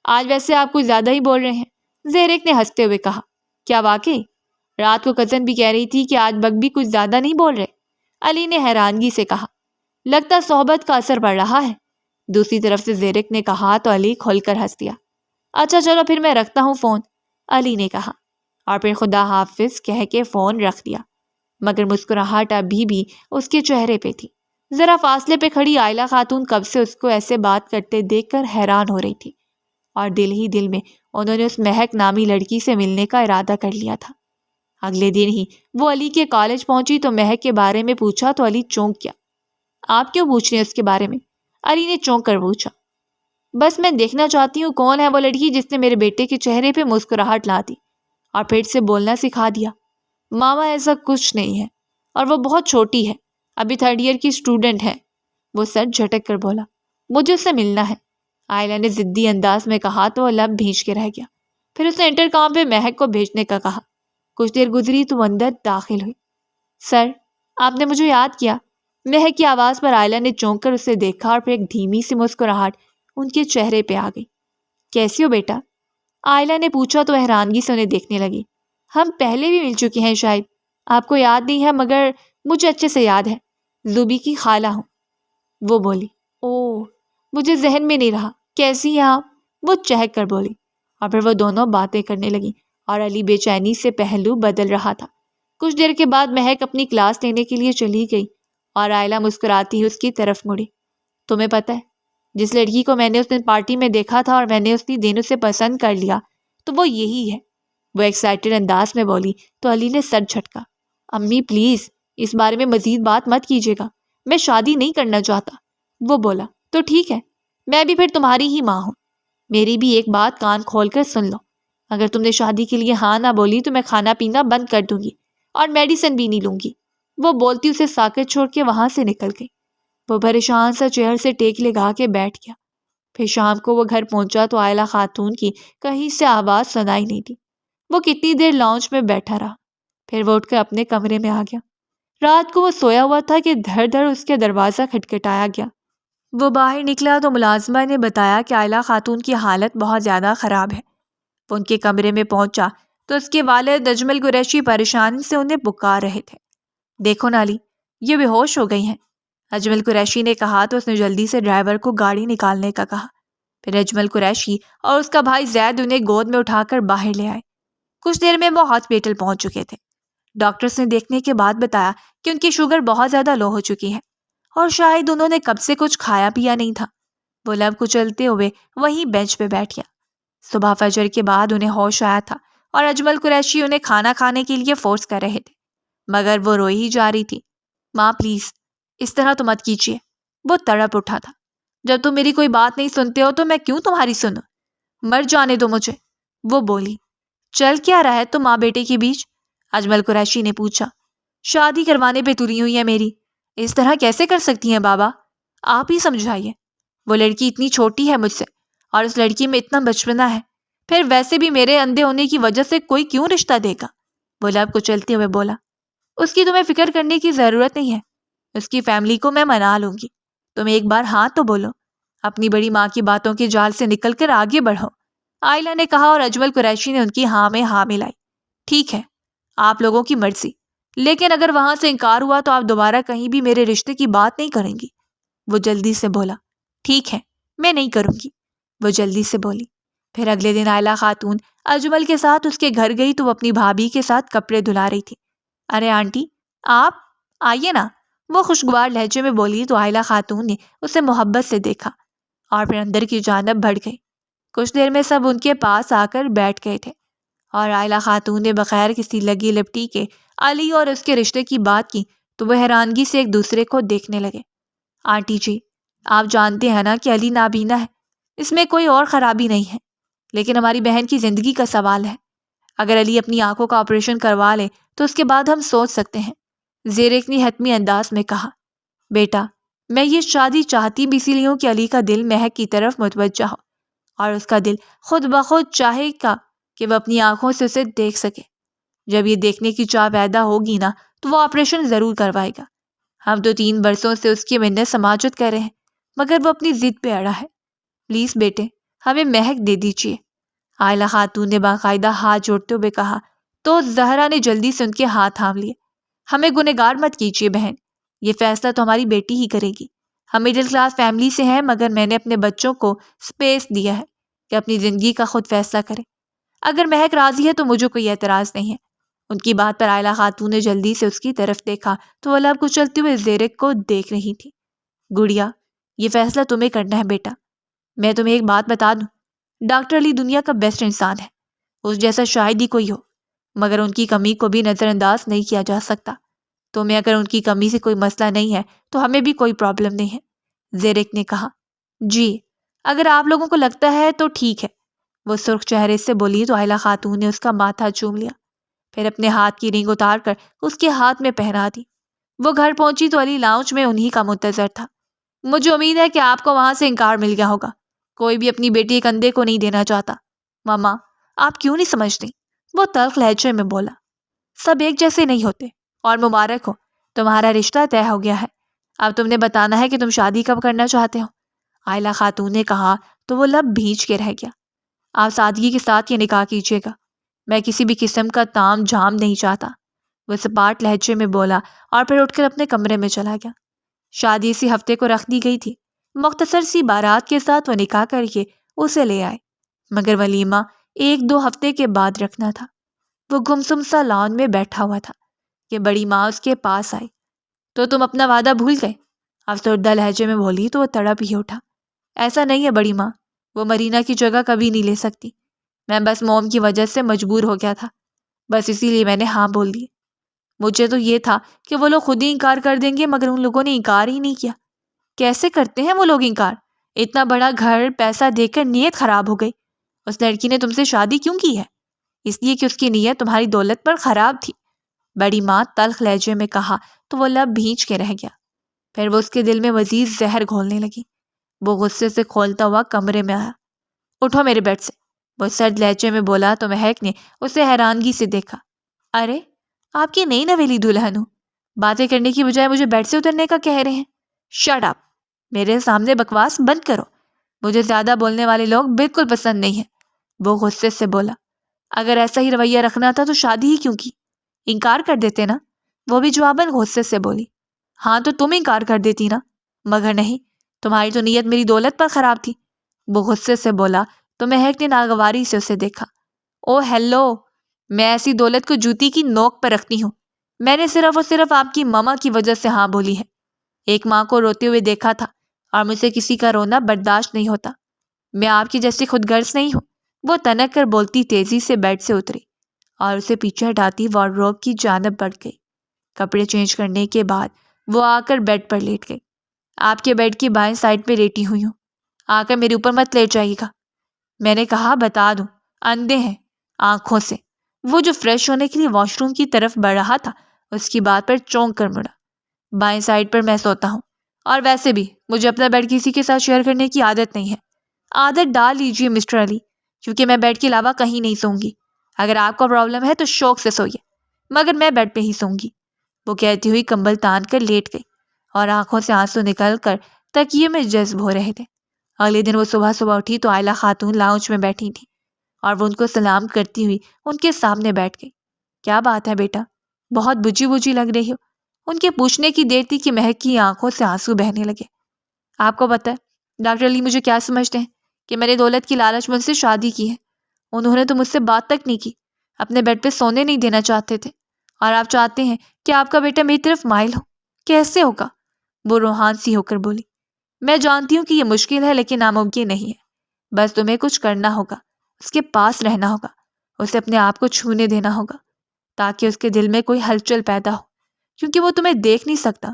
آج ویسے آپ کچھ زیادہ ہی بول رہے ہیں، زیرک نے ہنستے ہوئے کہا۔ کیا واقعی؟ رات کو کزن بھی کہہ رہی تھی کہ آج بگ بھی کچھ زیادہ نہیں بول رہے، علی نے حیرانگی سے کہا۔ لگتا صحبت کا اثر پڑ رہا ہے، دوسری طرف سے زیرک نے کہا تو علی کھل کر ہنس دیا۔ اچھا چلو پھر میں رکھتا ہوں فون، علی نے کہا، اور پھر خدا حافظ کہہ کے فون رکھ دیا۔ مگر مسکراہٹ ابھی بھی اس کے چہرے پہ تھی۔ ذرا فاصلے پہ کھڑی عائلہ خاتون کب سے اس کو ایسے بات کرتے دیکھ کر حیران ہو رہی تھی، اور دل ہی دل میں انہوں نے اس مہک نامی لڑکی سے ملنے کا ارادہ کر لیا تھا۔ اگلے دن ہی وہ علی کے کالج پہنچی تو مہک کے بارے میں پوچھا تو علی چونک گیا۔ آپ کیوں پوچھ رہے ہیں اس کے بارے میں؟ علی نے چونک کر پوچھا۔ بس میں دیکھنا چاہتی ہوں کون ہے وہ لڑکی جس نے میرے بیٹے کے چہرے پہ مسکراہٹ لا دی اور پھر سے بولنا سکھا دیا۔ ماما ایسا کچھ نہیں ہے، اور وہ بہت چھوٹی ہے، ابھی 3rd ایئر کی اسٹوڈنٹ ہے، وہ سر جھٹک کر بولا۔ مجھے اس سے ملنا ہے، عائلہ نے ضدی انداز میں کہا تو وہ لب بھیج کے رہ گیا۔ پھر اس نے انٹرکام پہ مہک کو بھیجنے کا کہا۔ کچھ دیر گزری تو اندر داخل ہوئی۔ سر، آپ نے مجھے یاد کیا؟ مہک کی آواز پر عائلہ نے چونک کر اسے دیکھا اور پھر ایک دھیمی سی مسکراہٹ ان کے چہرے پہ آ گئی۔ کیسی ہو بیٹا؟ عائلہ نے پوچھا تو حیرانگی سے انہیں دیکھنے لگی۔ ہم پہلے بھی مل چکے ہیں شاید، آپ کو یاد نہیں ہے، مگر مجھے اچھے سے یاد ہے، زوبی کی خالہ ہوں، وہ بولی۔ اوہ، مجھے ذہن میں نہیں رہا، کیسی ہیں آپ؟ وہ چہک کر بولی، اور پھر وہ دونوں باتیں کرنے لگیں اور علی بے چینی سے پہلو بدل رہا تھا۔ کچھ دیر کے بعد مہک اپنی کلاس لینے کے لیے چلی گئی اور عائلہ مسکراتی ہی اس کی طرف مڑی۔ تمہیں پتہ ہے، جس لڑکی کو میں نے اس دن پارٹی میں دیکھا تھا اور میں نے اسی دن اسے پسند کر لیا تو وہ یہی ہے، وہ ایکسائٹڈ انداز میں بولی تو علی نے سر جھٹکا۔ امی پلیز اس بارے میں مزید بات مت کیجیے گا، میں شادی نہیں کرنا چاہتا، وہ بولا۔ تو ٹھیک ہے، میں بھی پھر تمہاری ہی ماں ہوں، میری بھی ایک بات کان کھول کر سن لو، اگر تم نے شادی کے لیے ہاں نہ بولی تو میں کھانا پینا بند کر دوں گی اور میڈیسن بھی نہیں لوں گی، وہ بولتی اسے ساکت چھوڑ کے وہاں سے نکل گئی۔ وہ پریشان سا چہر سے ٹیک لگا کے بیٹھ گیا۔ پھر شام کو وہ گھر پہنچا تو عائلہ خاتون کی کہیں سے آواز سنائی نہیں دی۔ وہ کتنی دیر لاؤنج میں بیٹھا رہا، پھر وہ اٹھ کر اپنے کمرے میں آ گیا۔ رات کو وہ سویا ہوا تھا کہ دھڑ دھڑ اس کے دروازہ کھٹکھٹایا گیا۔ وہ باہر نکلا تو ملازمہ نے بتایا کہ عائلہ خاتون کی حالت بہت زیادہ خراب ہے۔ وہ ان کے کمرے میں پہنچا تو اس کے والد اجمل قریشی پریشانی سے انہیں پکار رہے تھے۔ دیکھو نالی، یہ بے ہوش ہو گئی ہیں، اجمل قریشی نے کہا تو اس نے جلدی سے ڈرائیور کو گاڑی نکالنے کا کہا۔ پھر اجمل قریشی اور اس کا بھائی زید انہیں گود میں اٹھا کر باہر لے آئے۔ کچھ دیر میں وہ ہاسپٹل پہنچ چکے تھے۔ ڈاکٹرز نے دیکھنے کے بعد بتایا کہ ان کی شوگر بہت زیادہ لو ہو چکی ہے اور شاید انہوں نے کب سے کچھ کھایا پیا نہیں تھا۔ وہ لب کچلتے ہوئے وہیں بینچ پہ بیٹھ گیا۔ صبح فجر کے بعد انہیں ہوش آیا تھا اور اجمل قریشی انہیں کھانا کھانے کے لیے فورس کر رہے تھے، مگر وہ روئی ہی جا رہی تھی۔ ماں پلیز اس طرح تو مت کیجیے، وہ تڑپ اٹھا تھا۔ جب تم میری کوئی بات نہیں سنتے ہو تو میں کیوں تمہاری سنوں؟ مر جانے دو مجھے، وہ بولی۔ چل کیا رہا ہے تم ماں بیٹے کے بیچ؟ اجمل قریشی نے پوچھا۔ شادی کروانے پہ تلی ہوئی ہے میری، اس طرح کیسے کر سکتی ہیں بابا؟ آپ ہی سمجھائیے. وہ لڑکی اتنی چھوٹی ہے مجھ سے اور اس لڑکی میں اتنا بچپنا ہے. پھر ویسے بھی میرے اندھے ہونے کی وجہ سے کوئی کیوں رشتہ دے گا؟ وہ لب کچلتے ہوئے بولا. اس کی تمہیں فکر کرنے کی ضرورت نہیں ہے. اس کی فیملی کو میں منا لوں گی. تم ایک بار ہاں تو بولو. اپنی بڑی ماں کی باتوں کے جال سے نکل کر آگے بڑھو. عائلہ نے کہا اور اجمل قریشی نے ان کی ہاں میں ہاں ملائی. ٹھیک ہے، آپ لوگوں کی مرضی، لیکن اگر وہاں سے انکار ہوا تو آپ دوبارہ کہیں بھی میرے رشتے کی بات نہیں کریں گی. وہ جلدی سے بولا. ٹھیک ہے، میں نہیں کروں گی. وہ جلدی سے بولی. پھر اگلے دن عائلہ خاتون اجمل کے ساتھ اس کے گھر گئی تو وہ اپنی بھابھی کے ساتھ کپڑے دھلا رہی تھی. ارے آنٹی، آپ آئیے نا، وہ خوشگوار لہجے میں بولی تو عائلہ خاتون نے اسے محبت سے دیکھا اور پھر اندر کی جانب بڑھ گئی. کچھ دیر میں سب ان کے پاس آ کر بیٹھ گئے تھے اور عائلہ خاتون نے بغیر کسی لگی لپٹی کے علی اور اس کے رشتے کی بات کی تو وہ حیرانگی سے ایک دوسرے کو دیکھنے لگے. آنٹی جی، آپ جانتے ہیں نا کہ علی نابینا ہے، اس میں کوئی اور خرابی نہیں ہے، لیکن ہماری بہن کی زندگی کا سوال ہے. اگر علی اپنی آنکھوں کا آپریشن کروا لے تو اس کے بعد ہم سوچ سکتے ہیں. زیرک نے حتمی انداز میں کہا. بیٹا، میں یہ شادی چاہتی بھی اسی لیے ہوں کہ علی کا دل مہک کی طرف متوجہ ہو اور اس کا دل خود بخود چاہے گا کہ وہ اپنی آنکھوں سے اسے دیکھ سکے. جب یہ دیکھنے کی چاہ پیدا ہوگی نا تو وہ آپریشن ضرور کروائے گا. ہم تو 3 برسوں سے اس کی منت سماجت کر رہے ہیں مگر وہ اپنی ضد پہ اڑا ہے. پلیز بیٹے، ہمیں مہک دے دیجیے. عائلہ خاتون نے باقاعدہ ہاتھ جوڑتے ہوئے کہا تو زہرا نے جلدی سے ان کے ہاتھ تھام لیے. ہمیں گنہگار مت کیجیے بہن، یہ فیصلہ تو ہماری بیٹی ہی کرے گی. ہم مڈل کلاس فیملی سے ہیں مگر میں نے اپنے بچوں کو سپیس دیا ہے کہ اپنی زندگی کا خود فیصلہ کریں. اگر مہک راضی ہے تو مجھے کوئی اعتراض نہیں ہے. ان کی بات پر عائلہ خاتون نے جلدی سے اس کی طرف دیکھا تو وہ لب کچلتے ہوئے زیرک کو دیکھ رہی تھی. گڑیا، یہ فیصلہ تمہیں کرنا ہے بیٹا. میں تمہیں ایک بات بتا دوں، ڈاکٹر علی دنیا کا بیسٹ انسان ہے. اس جیسا شاید ہی کوئی ہو، مگر ان کی کمی کو بھی نظر انداز نہیں کیا جا سکتا. تمہیں اگر ان کی کمی سے کوئی مسئلہ نہیں ہے تو ہمیں بھی کوئی پرابلم نہیں ہے. زیرک نے کہا. جی، اگر آپ لوگوں کو لگتا ہے تو ٹھیک ہے، وہ سرخ چہرے سے بولی تو عائلہ خاتون نے اس کا ماتھا چوم لیا. پھر اپنے ہاتھ کی رنگ اتار کر اس کے ہاتھ میں پہنا دی. وہ گھر پہنچی تو علی لاؤنج میں انہی کا منتظر تھا. مجھے امید ہے کہ آپ کو وہاں سے انکار مل گیا ہوگا. کوئی بھی اپنی بیٹی ایک اندھے کو نہیں دینا چاہتا. ماما، آپ کیوں نہیں سمجھتی؟ وہ تلخ لہجے میں بولا. سب ایک جیسے نہیں ہوتے، اور مبارک ہو، تمہارا رشتہ طے ہو گیا ہے. اب تم نے بتانا ہے کہ تم شادی کب کرنا چاہتے ہو. عائلہ خاتون نے کہا تو وہ لب بھیج کے رہ گیا. آپ سادگی کے ساتھ یہ نکاح کیجیے گا، میں کسی بھی قسم کا تام جھام نہیں چاہتا. وہ سپاٹ لہجے میں بولا اور پھر اٹھ کر اپنے کمرے میں چلا گیا. شادی اسی ہفتے کو رکھ دی گئی تھی. مختصر سی بارات کے ساتھ وہ نکاح کر کے اسے لے آئے مگر ولیمہ 1-2 ہفتے کے بعد رکھنا تھا. وہ گمسم سا لان میں بیٹھا ہوا تھا کہ بڑی ماں اس کے پاس آئی. تو تم اپنا وعدہ بھول گئے؟ افسردہ لہجے میں بولی تو وہ تڑپ ہی اٹھا. ایسا نہیں ہے بڑی ماں، وہ مرینا کی جگہ کبھی نہیں لے سکتی. میں بس موم کی وجہ سے مجبور ہو گیا تھا، بس اسی لیے میں نے ہاں بول دی. مجھے تو یہ تھا کہ وہ لوگ خود ہی انکار کر دیں گے مگر ان لوگوں نے انکار ہی نہیں کیا. کیسے کرتے ہیں وہ لوگ انکار؟ اتنا بڑا گھر پیسہ دے کر نیت خراب ہو گئی. اس لڑکی نے تم سے شادی کیوں کی ہے؟ اس لیے کہ اس کی نیت تمہاری دولت پر خراب تھی. بڑی ماں تلخ لہجے میں کہا تو وہ لب بھیج کے رہ گیا. پھر وہ اس کے دل میں مزید زہر گھولنے لگی. وہ غصے سے کھولتا ہوا کمرے میں آیا. اٹھو میرے بیڈ سے، وہ سرد لہجے میں بولا تو مہک نے اسے حیرانگی سے دیکھا. ارے، آپ کی نئی نویلی دلہن ہوں، باتیں کرنے کی بجائے مجھے بیڈ سے اترنے کا کہہ رہے ہیں. شٹ اپ، میرے سامنے بکواس بند کرو. مجھے زیادہ بولنے والے لوگ بالکل پسند نہیں ہیں. وہ غصے سے بولا. اگر ایسا ہی رویہ رکھنا تھا تو شادی ہی کیوں کی؟ انکار کر دیتے نا. وہ بھی جواباً غصے سے بولی. ہاں تو تم انکار کر دیتی نا، مگر نہیں، تمہاری تو نیت میری دولت پر خراب تھی. وہ غصے سے بولا تو مہک نے ناگواری سے اسے دیکھا. او ہیلو، میں ایسی دولت کو جوتی کی نوک پر رکھتی ہوں. میں نے صرف اور صرف آپ کی ماما کی وجہ سے ہاں بولی ہے. ایک ماں کو روتے ہوئے دیکھا تھا اور مجھے کسی کا رونا برداشت نہیں ہوتا. میں آپ کی جیسی خود غرض نہیں ہوں. وہ تنک کر بولتی تیزی سے بیڈ سے اتری اور اسے پیچھے ہٹاتی وارڈروب کی جانب بڑھ گئی. کپڑے چینج کرنے کے بعد وہ آ کر بیڈ پر لیٹ گئی. آپ کے بیڈ کی بائیں سائڈ پہ لیٹی ہوئی ہوں، آ کر میرے اوپر مت لیٹ جائیے گا. میں نے کہا بتا دوں، اندھے ہیں آنکھوں سے. وہ جو فریش ہونے کے لیے واش روم کی طرف بڑھ رہا تھا اس کی بات پر چونک کر مڑا. بائیں سائڈ پر میں سوتا ہوں، اور ویسے بھی مجھے اپنا بیڈ کسی کے ساتھ شیئر کرنے کی عادت نہیں ہے۔ عادت ڈال لیجیے مسٹر علی، کیونکہ میں بیڈ کے علاوہ کہیں نہیں سوں گی۔ اگر آپ کو پرابلم ہے تو شوق سے سوئیے، مگر میں بیڈ پہ ہی سوں گی۔ وہ کہتی ہوئی کمبل تان کر لیٹ گئی اور آنکھوں سے آنسو نکل کر تکیے میں جذب ہو رہے تھے۔ اگلے دن وہ صبح صبح اٹھی تو عائلہ خاتون لاؤنج میں بیٹھی تھی اور وہ ان کو سلام کرتی ہوئی ان کے سامنے بیٹھ گئی۔ کیا بات ہے بیٹا، بہت بجھی بجھی لگ رہی ہو؟ ان کے پوچھنے کی دیر تھی کہ مہک کی آنکھوں سے آنسو بہنے لگے۔ آپ کو پتہ ہے ڈاکٹر علی مجھے کیا سمجھتے ہیں؟ کہ میں نے دولت کی لالچ میں ان سے شادی کی ہے۔ انہوں نے تو مجھ سے بات تک نہیں کی، اپنے بیڈ پہ سونے نہیں دینا چاہتے تھے، اور آپ چاہتے ہیں کہ آپ کا بیٹا میری طرف مائل ہو؟ کیسے ہوگا؟ وہ روحان سی ہو کر بولی۔ میں جانتی ہوں کہ یہ مشکل ہے لیکن ناممکن نہیں ہے۔ بس تمہیں کچھ کرنا ہوگا، اس کے پاس رہنا ہوگا، اسے اپنے آپ کو چھونے دینا ہوگا تاکہ اس کے دل میں کوئی ہلچل پیدا ہو، کیونکہ وہ تمہیں دیکھ نہیں سکتا۔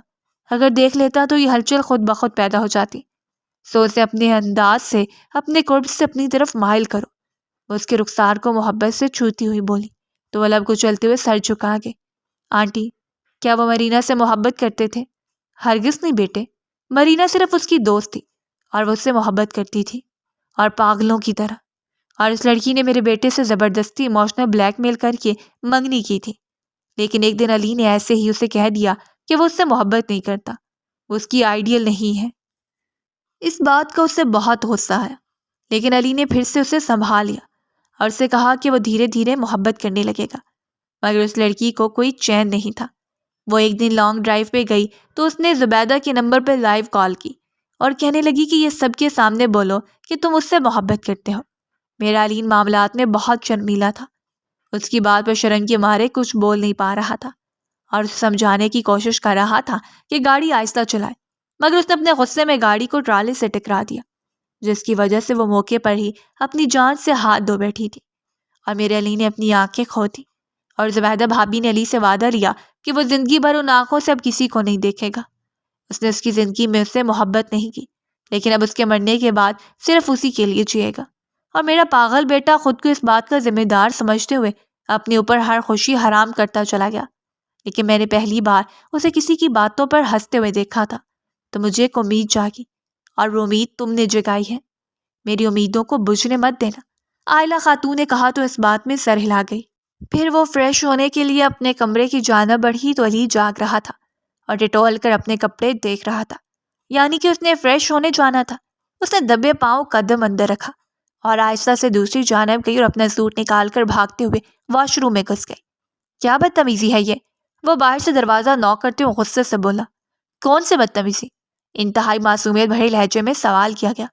اگر دیکھ لیتا تو یہ ہلچل خود بخود پیدا ہو جاتی۔ سو اسے اپنے انداز سے، اپنے قرب سے اپنی طرف مائل کرو۔ وہ اس کے رخسار کو محبت سے چھوتی ہوئی بولی تو وہ لب کو چلتے ہوئے سر جھکا گئے۔ آنٹی، کیا وہ مرینا سے محبت کرتے تھے؟ ہرگز نہیں بیٹے، مرینا صرف اس کی دوست تھی اور وہ اس سے محبت کرتی تھی، اور پاگلوں کی طرح۔ اور اس لڑکی نے میرے بیٹے سے زبردستی ایموشنل بلیک میل کر کے منگنی کی تھی، لیکن ایک دن علی نے ایسے ہی اسے کہہ دیا کہ وہ اس سے محبت نہیں کرتا، وہ اس کی آئیڈیل نہیں ہے۔ اس بات کا اسے بہت غصہ آیا، لیکن علی نے پھر سے اسے سنبھال لیا اور اسے کہا کہ وہ دھیرے دھیرے محبت کرنے لگے گا۔ مگر اس لڑکی کو کوئی چین نہیں تھا۔ وہ ایک دن لانگ ڈرائیو پہ گئی تو اس نے زبیدہ کے نمبر پہ لائیو کال کی اور کہنے لگی کہ یہ سب کے سامنے بولو کہ تم اس سے محبت کرتے ہو۔ میرا علی ان معاملات میں بہت شرمیلا تھا، اس کی بات پر شرم کے مارے کچھ بول نہیں پا رہا تھا اور اسے سمجھانے کی کوشش کر رہا تھا کہ گاڑی آہستہ چلائے، مگر اس نے اپنے غصے میں گاڑی کو ٹرالے سے ٹکرا دیا، جس کی وجہ سے وہ موقع پر ہی اپنی جان سے ہاتھ دھو بیٹھی تھی۔ اور میرے علی نے اپنی آنکھیں کھو دی، اور زبیدہ بھابی نے علی سے وعدہ لیا کہ وہ زندگی بھر ان آنکھوں سے اب کسی کو نہیں دیکھے گا۔ اس نے اس کی زندگی میں اس سے محبت نہیں کی، لیکن اب اس کے مرنے کے بعد صرف اسی کے لیے جیے گا۔ اور میرا پاگل بیٹا خود کو اس بات کا ذمہ دار سمجھتے ہوئے اپنے اوپر ہر خوشی حرام کرتا چلا گیا۔ لیکن میں نے پہلی بار اسے کسی کی باتوں پر ہنستے ہوئے دیکھا تھا تو مجھے ایک امید جاگی، اور وہ امید تم نے جگائی ہے۔ میری امیدوں کو بجھنے مت دینا، عائلہ خاتون نے کہا تو اس بات میں سر ہلا گئی۔ پھر وہ فریش ہونے کے لیے اپنے کمرے کی جانب بڑھی تو علی جاگ رہا تھا اور ٹٹول کر اپنے کپڑے دیکھ رہا تھا، یعنی کہ اس نے فریش ہونے جانا تھا۔ اس نے دبے پاؤں قدم اندر رکھا اور آہستہ سے دوسری جانب گئی اور اپنا سوٹ نکال کر بھاگتے ہوئے واش روم میں گھس گئی۔ کیا بدتمیزی ہے یہ؟ وہ باہر سے دروازہ نوک کرتے ہوئے غصے سے بولا۔ کون سے بدتمیزی؟ انتہائی معصومیت بھرے لہجے میں سوال کیا گیا۔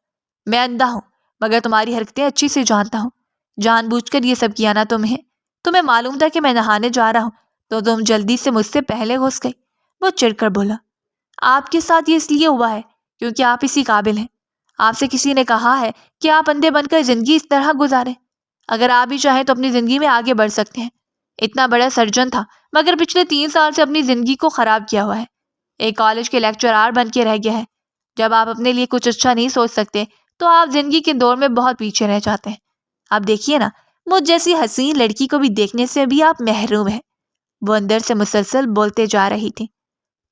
میں اندھا ہوں، مگر تمہاری حرکتیں اچھی سے جانتا ہوں۔ جان بوجھ کر یہ سب کیا نا تمہیں معلوم تھا کہ میں نہانے جا رہا ہوں تو تم جلدی سے مجھ سے پہلے گھس گئی۔ وہ چڑ کر بولا۔ آپ کے ساتھ یہ اس لیے ہوا ہے کیونکہ آپ اسی قابل ہیں۔ آپ سے کسی نے کہا ہے کہ آپ اندھے بن کر زندگی اس طرح گزاریں؟ اگر آپ بھی چاہیں تو اپنی زندگی میں آگے بڑھ سکتے ہیں۔ اتنا بڑا سرجن تھا مگر پچھلے 3 سال سے اپنی زندگی کو خراب کیا ہوا ہے، ایک کالج کے لیکچرار بن کے رہ گیا ہے۔ جب آپ اپنے لیے کچھ اچھا نہیں سوچ سکتے تو آپ زندگی کے دور میں بہت پیچھے رہ جاتے ہیں۔ آپ دیکھیے نا، مجھ جیسی حسین لڑکی کو بھی دیکھنے سے بھی آپ محروم ہیں۔ وہ اندر سے مسلسل بولتے جا رہی تھی۔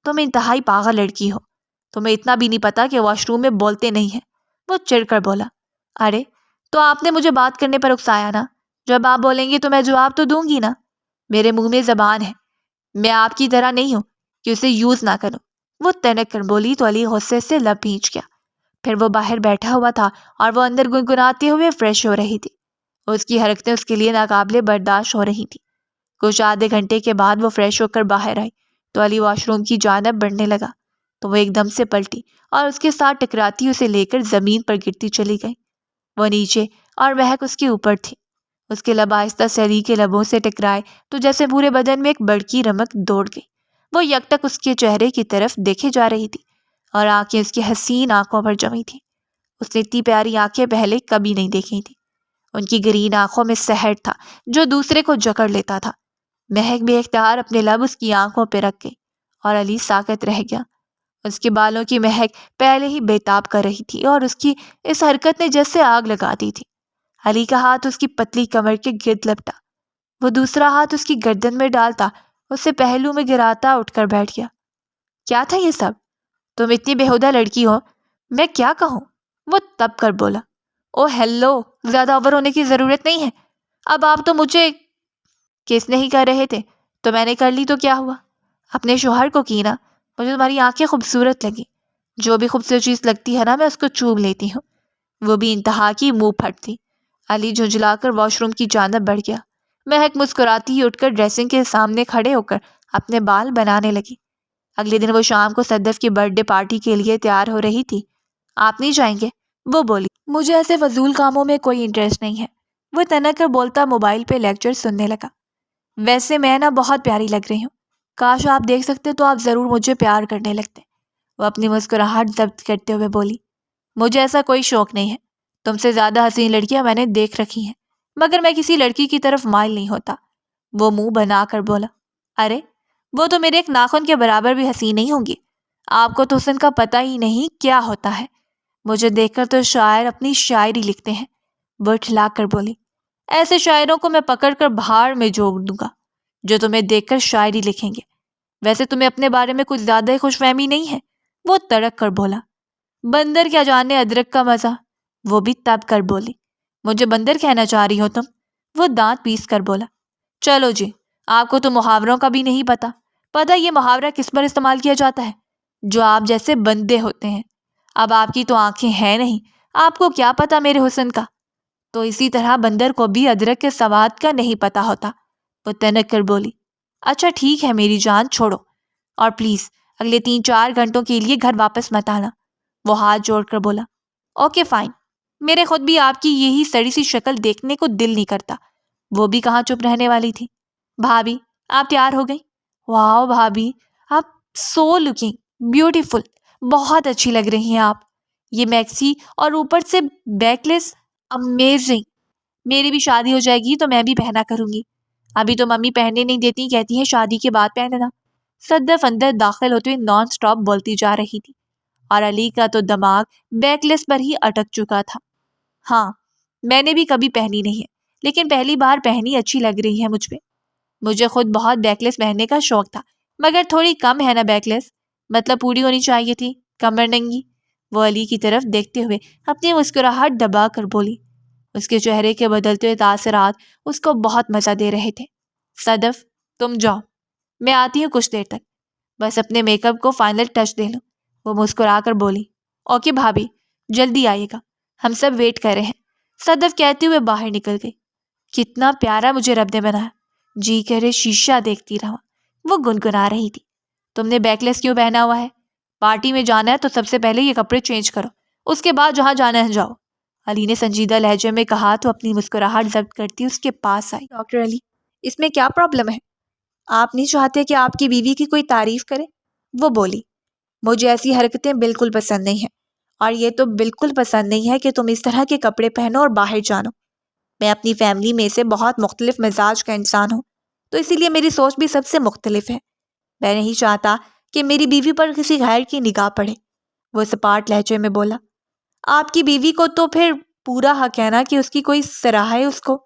تم انتہائی پاگل لڑکی ہو، تمہیں اتنا بھی نہیں پتا کہ واش روم میں بولتے نہیں ہیں۔ وہ چڑ کر بولا۔ ارے تو آپ نے مجھے بات کرنے پر اکسایا نا، جب آپ بولیں گے تو میں جواب تو دوں گی نا۔ میرے منہ میں زبان ہے، میں آپ کی طرح نہیں ہوں کہ اسے یوز نہ کروں۔ وہ تنک کر بولی تو علی غصے سے لب بھیج گیا۔ پھر وہ باہر بیٹھا ہوا تھا اور وہ اندر گنگناتے ہوئے فریش ہو رہی تھی۔ اس کی حرکتیں اس کے لیے ناقابل برداشت ہو رہی تھیں۔ کچھ آدھے گھنٹے کے بعد وہ فریش ہو کر باہر آئی تو علی واش روم کی جانب بڑھنے لگا تو وہ ایک دم سے پلٹی اور اس کے ساتھ ٹکراتی اسے لے کر زمین پر گرتی چلی گئی۔ وہ نیچے اور مہک اس کے اوپر تھی۔ اس کے لب آہستہ سے علی کے لبوں سے ٹکرائے تو جیسے پورے بدن میں ایک بڑکی رمق دوڑ گئی۔ وہ یکٹک اس کے چہرے کی طرف دیکھے جا رہی تھی اور آنکھیں اس کی حسین آنکھوں پر جمی تھیں۔ اس نے اتنی پیاری آنکھیں پہلے کبھی نہیں دیکھی تھی۔ ان کی گرین آنکھوں میں سحر تھا جو دوسرے کو جکڑ لیتا تھا۔ مہک بے اختیار اپنے لب اس کی آنکھوں پہ رکھ گئی اور علی ساکت رہ گیا۔ اس کے بالوں کی مہک پہلے ہی بےتاب کر رہی تھی اور اس کی اس حرکت نے جیسے آگ لگا دی تھی۔ علی کا ہاتھ اس کی پتلی کمر کے گرد لپٹا، وہ دوسرا ہاتھ اس کی گردن میں ڈالتا اسے پہلو میں گراتا اٹھ کر بیٹھ گیا۔ کیا تھا یہ سب؟ تم اتنی بیہودہ لڑکی ہو، میں کیا کہوں؟ وہ تب کر بولا، او ہیلو، زیادہ اوور ہونے کی ضرورت نہیں ہے. اب آپ تو مجھے کس نہیں کر رہے تھے تو میں نے کر لی تو کیا ہوا؟ اپنے شوہر کو کی نا. مجھے تمہاری آنکھیں خوبصورت لگی. جو بھی خوبصورت چیز لگتی ہے نا میں اس کو چوم لیتی ہوں. وہ بھی انتہا کی منہ پھٹ تھی. علی جھنجھلا کر واش روم کی جانب بڑھ گیا. مہک مسکراتی ہی اٹھ کر ڈریسنگ کے سامنے کھڑے ہو کر اپنے بال بنانے لگی. اگلے دن وہ شام کو صدف کی برتھ ڈے پارٹی کے لیے تیار ہو رہی تھی. آپ نہیں جائیں گے؟ وہ بولی. مجھے ایسے فضول کاموں میں کوئی انٹرسٹ نہیں ہے. وہ تنک کر بولتا موبائل پہ لیکچر سننے لگا. ویسے میں نا بہت پیاری لگ رہی ہوں. کاش آپ دیکھ سکتے تو آپ ضرور مجھے پیار کرنے لگتے. وہ اپنی مسکراہٹ ضبط کرتے ہوئے بولی. مجھے ایسا کوئی شوق نہیں ہے. تم سے زیادہ حسین لڑکیاں میں نے دیکھ رکھی ہیں مگر میں کسی لڑکی کی طرف مائل نہیں ہوتا. وہ منہ بنا کر بولا. ارے وہ تو میرے ایک ناخن کے برابر بھی حسین نہیں ہوں گی. آپ کو تو حسن کا پتہ ہی نہیں کیا ہوتا ہے. مجھے دیکھ کر تو شاعر اپنی شاعری لکھتے ہیں. وہ ٹھلا کر بولی. ایسے شاعروں کو میں پکڑ کر بہار میں جوڑ دوں گا جو تمہیں دیکھ کر شاعری لکھیں گے. ویسے تمہیں اپنے بارے میں کچھ زیادہ ہی خوش فہمی نہیں ہے؟ وہ تڑک کر بولا. بندر کیا جانے ادرک کا مزہ. وہ بھی تب کر بولی. مجھے بندر کہنا چاہ رہی ہو تم؟ وہ دانت پیس کر بولا. چلو جی، آپ کو تو محاوروں کا بھی نہیں پتا. پتہ یہ محاورہ کس پر استعمال کیا جاتا ہے؟ جو آپ جیسے بندے ہوتے ہیں. اب آپ کی تو آنکھیں ہیں نہیں، آپ کو کیا پتا میرے حسن کا؟ تو اسی طرح بندر کو بھی ادرک کے سواد کا نہیں پتا ہوتا. وہ تنک کر بولی. اچھا ٹھیک ہے میری جان، چھوڑو. اور پلیز اگلے 3-4 گھنٹوں کے لیے گھر واپس مت آنا. وہ ہاتھ جوڑ کر بولا. Okay fine. میرے خود بھی آپ کی یہی سڑی سی شکل دیکھنے کو دل نہیں کرتا. وہ بھی کہاں چپ رہنے والی تھی. بھابھی آپ تیار ہو گئی؟ واو بھابھی، آپ سو لکنگ بیوٹیفل. بہت اچھی لگ رہی ہیں آپ. یہ میکسی اور اوپر سے بیکلیس، امیزنگ. میری بھی شادی ہو جائے گی تو میں بھی پہنا کروں گی. ابھی تو ممی پہننے نہیں دیتی، کہتی ہیں شادی کے بعد پہننا. صدف اندر داخل ہوتے ہوئے نان سٹاپ بولتی جا رہی تھی اور علی کا تو دماغ بیکلیس پر ہی اٹک چکا تھا. ہاں میں نے بھی کبھی پہنی نہیں ہے، لیکن پہلی بار پہنی اچھی لگ رہی ہے مجھ پہ. مجھے خود بہت بیکلیس پہننے کا شوق تھا مگر تھوڑی کم ہے نا بیکلیس. مطلب پوری ہونی چاہیے تھی، کمر ننگی. وہ علی کی طرف دیکھتے ہوئے اپنی مسکراہٹ دبا کر بولی. اس کے چہرے کے بدلتے ہوئے تاثرات اس کو بہت مزہ دے رہے تھے. صدف تم جاؤ، میں آتی ہوں کچھ دیر تک. بس اپنے میک اپ کو فائنل ٹچ دے لوں. وہ مسکرا کر بولی. اوکے بھابھی، جلدی آئیے گا، ہم سب ویٹ کر رہے ہیں. صدف کہتے ہوئے باہر نکل گئی. کتنا پیارا مجھے رب نے بنایا، جی کہہ رہے شیشہ دیکھتی رہا. وہ گنگنا رہی تھی. تم نے بیکلیس کیوں پہنا ہوا ہے؟ پارٹی میں جانا ہے تو سب سے پہلے یہ کپڑے چینج کرو، اس کے بعد جہاں جانا ہے جاؤ. علی نے سنجیدہ لہجے میں کہا تو اپنی مسکراہٹ ضبط کرتی اس کے پاس آئی. ڈاکٹر علی، اس میں کیا پرابلم ہے؟ آپ نہیں چاہتے کہ آپ کی بیوی کی کوئی تعریف کرے؟ وہ بولی. مجھے ایسی حرکتیں بالکل پسند نہیں ہیں، اور یہ تو بالکل پسند نہیں ہے کہ تم اس طرح کے کپڑے پہنو اور باہر جانو. میں اپنی فیملی میں سے بہت مختلف مزاج کا انسان ہوں، تو اسی لیے میری سوچ بھی سب سے مختلف ہے. میں نہیں چاہتا کہ میری بیوی پر کسی غیر کی نگاہ پڑے. وہ سپاٹ لہجے میں بولا. آپ کی بیوی کو تو پھر پورا حق ہے نا کہ اس کی کوئی سراہے اس کو.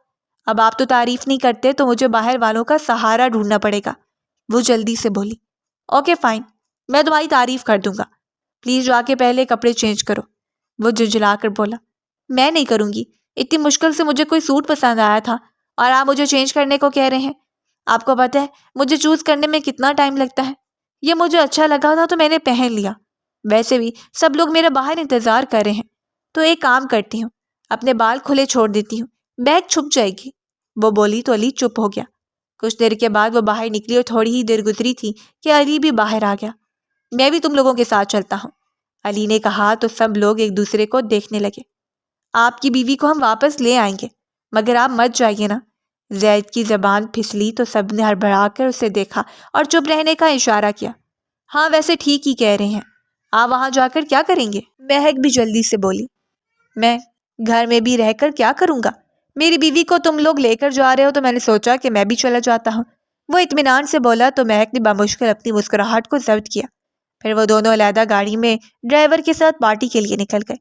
اب آپ تو تعریف نہیں کرتے تو مجھے باہر والوں کا سہارا ڈھونڈنا پڑے گا. وہ جلدی سے بولی. اوکے فائن، میں تمہاری تعریف کر دوں گا. پلیز جا کے پہلے کپڑے چینج کرو. وہ جھنجھلا کر بولا. میں نہیں کروں گی، اتنی مشکل سے مجھے کوئی سوٹ پسند آیا تھا اور آپ مجھے چینج کرنے کو کہہ رہے ہیں. آپ کو پتہ ہے مجھے چوز کرنے میں کتنا ٹائم لگتا ہے. یہ مجھے اچھا لگا تھا تو میں نے پہن لیا. ویسے بھی سب لوگ میرا باہر انتظار کر رہے ہیں، تو ایک کام کرتی ہوں، اپنے بال کھلے چھوڑ دیتی ہوں، بیگ چھپ جائے گی. وہ بولی تو علی چپ ہو گیا. کچھ دیر کے بعد وہ باہر نکلی اور تھوڑی ہی دیر گزری تھی کہ علی بھی باہر آ گیا. میں بھی تم لوگوں کے ساتھ چلتا ہوں، علی نے کہا تو سب لوگ ایک دوسرے کو دیکھنے لگے. آپ کی بیوی کو ہم واپس لے آئیں گے مگر آپ مت جائیے نا. زید کی زبان پھسلی تو سب نے ہڑبڑا کر اسے دیکھا اور چپ رہنے کا اشارہ کیا. ہاں ویسے ٹھیک ہی کہہ رہے ہیں، آپ وہاں جا کر کیا کریں گے؟ مہک بھی جلدی سے بولی. میں گھر میں بھی رہ کر کیا کروں گا؟ میری بیوی کو تم لوگ لے کر جا رہے ہو تو میں نے سوچا کہ میں بھی چلا جاتا ہوں. وہ اطمینان سے بولا تو مہک نے بمشکل اپنی مسکراہٹ کو ضبط کیا. پھر وہ دونوں علیحدہ گاڑی میں ڈرائیور کے ساتھ پارٹی کے لیے نکل گئے.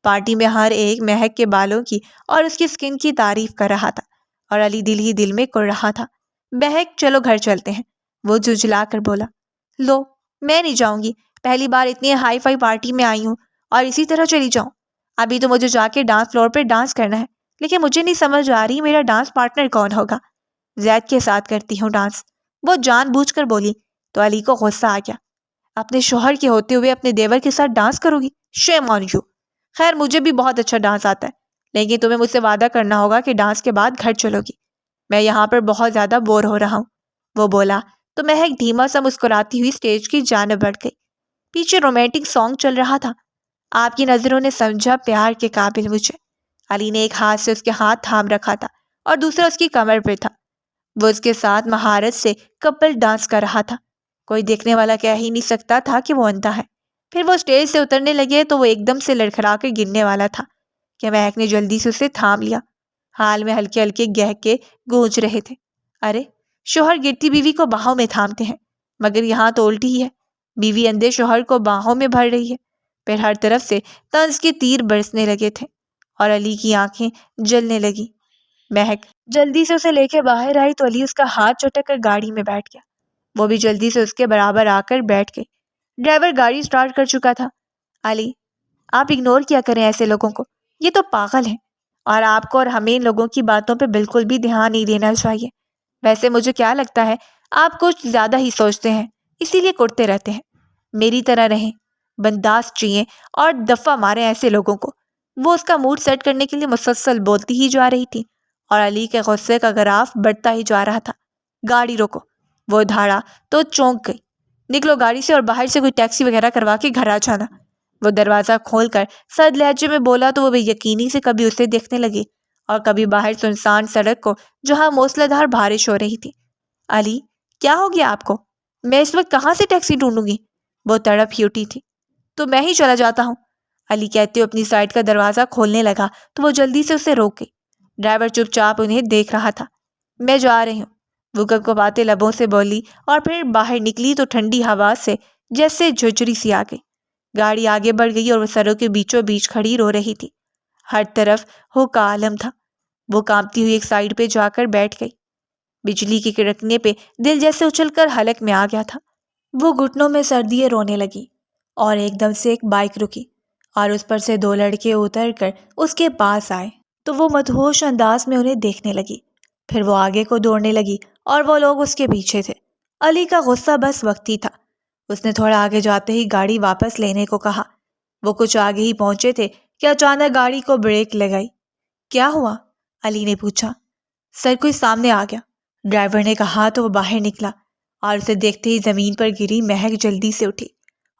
پارٹی میں ہر ایک مہک کے بالوں کی اور اس کی سکن کی تعریف کر رہا تھا اور علی دل ہی دل میں کڑ رہا تھا. مہک چلو گھر چلتے ہیں. وہ جھنجھلا کر بولا. لو میں نہیں جاؤں گی، پہلی بار اتنی ہائی فائی پارٹی میں آئی ہوں اور اسی طرح چلی جاؤں؟ ابھی تو مجھے جا کے ڈانس فلور پہ ڈانس کرنا ہے، لیکن مجھے نہیں سمجھ آ رہی میرا ڈانس پارٹنر کون ہوگا۔ زید کے ساتھ کرتی ہوں ڈانس، وہ جان بوجھ کر بولی۔ تو علی کو غصہ آ گیا، اپنے شوہر کے ہوتے ہوئے اپنے دیور کے ساتھ ڈانس کرو گی؟ شیم آن یو۔ خیر مجھے بھی بہت اچھا ڈانس آتا ہے، لیکن تمہیں مجھ سے وعدہ کرنا ہوگا کہ ڈانس کے بعد گھر چلو گی، میں یہاں پر بہت زیادہ بور ہو رہا ہوں، وہ بولا۔ تو مہک دھیما سا مسکراتی ہوئی اسٹیج کی جانب بڑھ گئی۔ پیچھے رومانٹک سانگ چل رہا تھا، آپ کی نظروں نے سمجھا پیار کے قابل مجھے۔ علی نے ایک ہاتھ سے اس کے ہاتھ تھام رکھا تھا اور دوسرا اس کی کمر پہ تھا، وہ اس کے ساتھ مہارت سے کپل ڈانس کر رہا تھا، کوئی دیکھنے والا کہہ ہی نہیں سکتا تھا کہ وہ اندھا ہے۔ پھر وہ اسٹیج سے اترنے لگے تو وہ ایک دم سے لڑکھڑا کر گرنے والا تھا کہ مہک نے جلدی سے اسے تھام لیا، حال میں ہلکے ہلکے گہکے گونج رہے تھے۔ ارے شوہر گرتی بیوی کو باہوں میں تھامتے ہیں، مگر یہاں تو الٹی ہی ہے، بیوی اندھے شوہر کو باہوں میں بھر رہی ہے۔ پھر ہر طرف سے طنز کے تیر برسنے لگے تھے اور علی کی آنکھیں جلنے لگی۔ مہک جلدی سے اسے لے کے باہر آئی تو علی اس کا ہاتھ چٹک کر گاڑی میں بیٹھ گیا، وہ بھی جلدی سے اس کے برابر آ کر بیٹھ گئی۔ ڈرائیور گاڑی سٹارٹ کر چکا تھا۔ علی آپ اگنور کیا کریں ایسے لوگوں کو، یہ تو پاگل ہیں، اور آپ کو اور ہمیں ان لوگوں کی باتوں پہ بالکل بھی دھیان نہیں دینا چاہیے۔ ویسے مجھے کیا لگتا ہے آپ کچھ زیادہ ہی سوچتے ہیں، اسی لیے کرتے رہتے ہیں۔ میری طرح رہیں، بنداز چاہیے اور دفعہ ماریں ایسے لوگوں کو۔ وہ اس کا موڈ سیٹ کرنے کے لیے مسلسل بولتی ہی جا رہی تھی اور علی کے غصے کا گراف بڑھتا ہی جا رہا تھا۔ گاڑی روکو، وہ دھاڑا تو چونک گئی۔ نکلو گاڑی سے اور باہر سے کوئی ٹیکسی وغیرہ کروا کے گھر آ جانا، وہ دروازہ کھول کر سرد لہجے میں بولا تو وہ بے یقینی سے کبھی اسے دیکھنے لگی اور کبھی باہر سنسان سڑک کو جہاں موسلا دھار بارش ہو رہی تھی۔ علی کیا ہو گیا آپ کو؟ میں اس وقت کہاں سے ٹیکسی ڈھونڈوں گی؟ وہ تڑپ ہی اٹھی تھی۔ تو میں ہی چلا جاتا ہوں، علی کہتے ہوئے اپنی سائڈ کا دروازہ کھولنے لگا تو وہ جلدی سے اسے روک گئی۔ ڈرائیور چپ چاپ انہیں دیکھ رہا تھا۔ میں جا رہی ہوں، وہ کپکپاتے لبوں سے بولی اور پھر باہر نکلی تو ٹھنڈی ہوا سے جیسے جھجری سی آ گئی۔ گاڑی آگے بڑھ گئی اور وہ سڑک کے بیچوں بیچ کھڑی رو رہی تھی، ہر طرف ہو کا عالم تھا۔ وہ کانپتی ہوئی ایک سائڈ پہ جا کر بیٹھ گئی۔ بجلی کے کڑکنے پہ دل جیسے اچھل کر حلق میں آ گیا تھا۔ وہ گھٹنوں میں سر دیے رونے لگی اور ایک دم سے ایک بائک رکی اور اس پر سے دو لڑکے اتر کر اس کے پاس آئے تو وہ مدہوش انداز میں انہیں دیکھنے لگی۔ پھر وہ آگے کو دوڑنے لگی اور وہ لوگ اس کے پیچھے تھے۔ علی کا غصہ بس وقتی تھا، اس نے تھوڑا آگے جاتے ہی گاڑی واپس لینے کو کہا۔ وہ کچھ آگے ہی پہنچے تھے کہ اچانک گاڑی کو بریک لگائی۔ کیا ہوا؟ علی نے پوچھا۔ سر کوئی سامنے آ گیا، ڈرائیور نے کہا تو وہ باہر نکلا اور اسے دیکھتے ہی زمین پر گری مہک جلدی سے اٹھی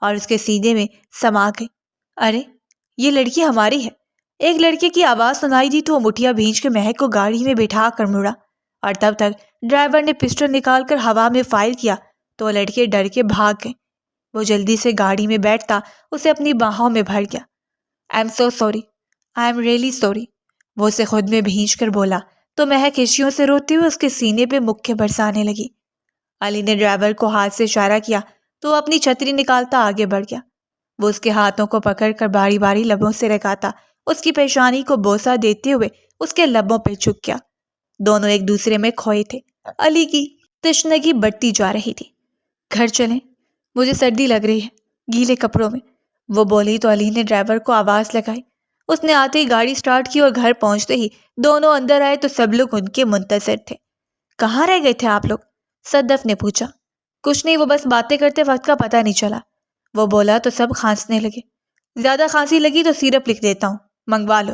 اور اس کے سینے میں سما گئی۔ ارے یہ لڑکی ہماری ہے، ایک لڑکے کی آواز سنائی دی تو وہ مٹھیا بھینچ کے مہک کو گاڑی میں بٹھا کر مڑا اور تب تک ڈرائیور نے پسٹل نکال کر ہوا میں فائر کیا تو وہ لڑکے ڈر کے بھاگ گئے۔ وہ جلدی سے گاڑی میں بیٹھتا اسے اپنی باہوں میں بھر گیا۔ I am so sorry, I am really sorry, وہ اسے خود میں بھینچ کر بولا تو مہک ہچیوں سے روتے ہوئے اس کے سینے پہ مکے برسانے لگی۔ علی نے ڈرائیور کو ہاتھ سے اشارہ کیا تو وہ اپنی چھتری نکالتا آگے بڑھ گیا۔ وہ اس کے ہاتھوں کو پکڑ کر باری باری لبوں سے لگاتا اس کی پیشانی کو بوسہ دیتے ہوئے اس کے لبوں پہ جھک گیا۔ دونوں ایک دوسرے میں کھوئے تھے۔ علی کی تشنگی بڑھتی جا رہی تھی۔ گھر چلیں، مجھے سردی لگ رہی ہے گیلے کپڑوں میں، وہ بولی تو علی نے ڈرائیور کو آواز لگائی۔ اس نے آتے ہی گاڑی سٹارٹ کی اور گھر پہنچتے ہی دونوں اندر آئے تو سب لوگ ان کے منتظر تھے۔ کہاں رہ گئے تھے آپ لوگ؟ صدف نے پوچھا۔ کچھ نہیں، وہ بس باتیں کرتے وقت کا پتہ نہیں چلا، وہ بولا تو سب کھانسنے لگے۔ زیادہ کھانسی لگی تو سیرپ لکھ دیتا ہوں، منگوا لو،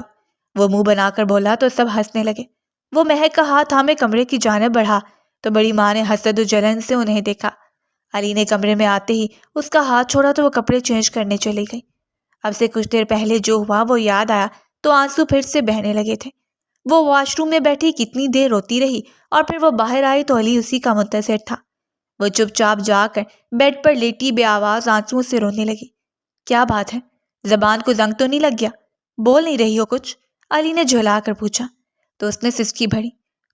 وہ منہ بنا کر بولا تو سب ہنسنے لگے۔ وہ مہک کا ہاتھ تھامے کمرے کی جانب بڑھا تو بڑی ماں نے حسد و جلن سے انہیں دیکھا۔ علی نے کمرے میں آتے ہی اس کا ہاتھ چھوڑا تو وہ کپڑے چینج کرنے چلی گئی۔ اب سے کچھ دیر پہلے جو ہوا وہ یاد آیا تو آنسو پھر سے بہنے لگے تھے۔ وہ واش روم میں بیٹھی کتنی دیر روتی رہی اور پھر وہ باہر آئی تو علی اسی کا منتظر تھا۔ وہ چپ چاپ جا کر بیڈ پر لیٹی بے آواز آنسوؤں سے رونے لگی۔ کیا بات ہے، زبان کو زنگ تو نہیں لگ گیا؟ بول نہیں رہی ہو کچھ؟ علی نے جھلا کر پوچھا تو اس نے سسکی بھری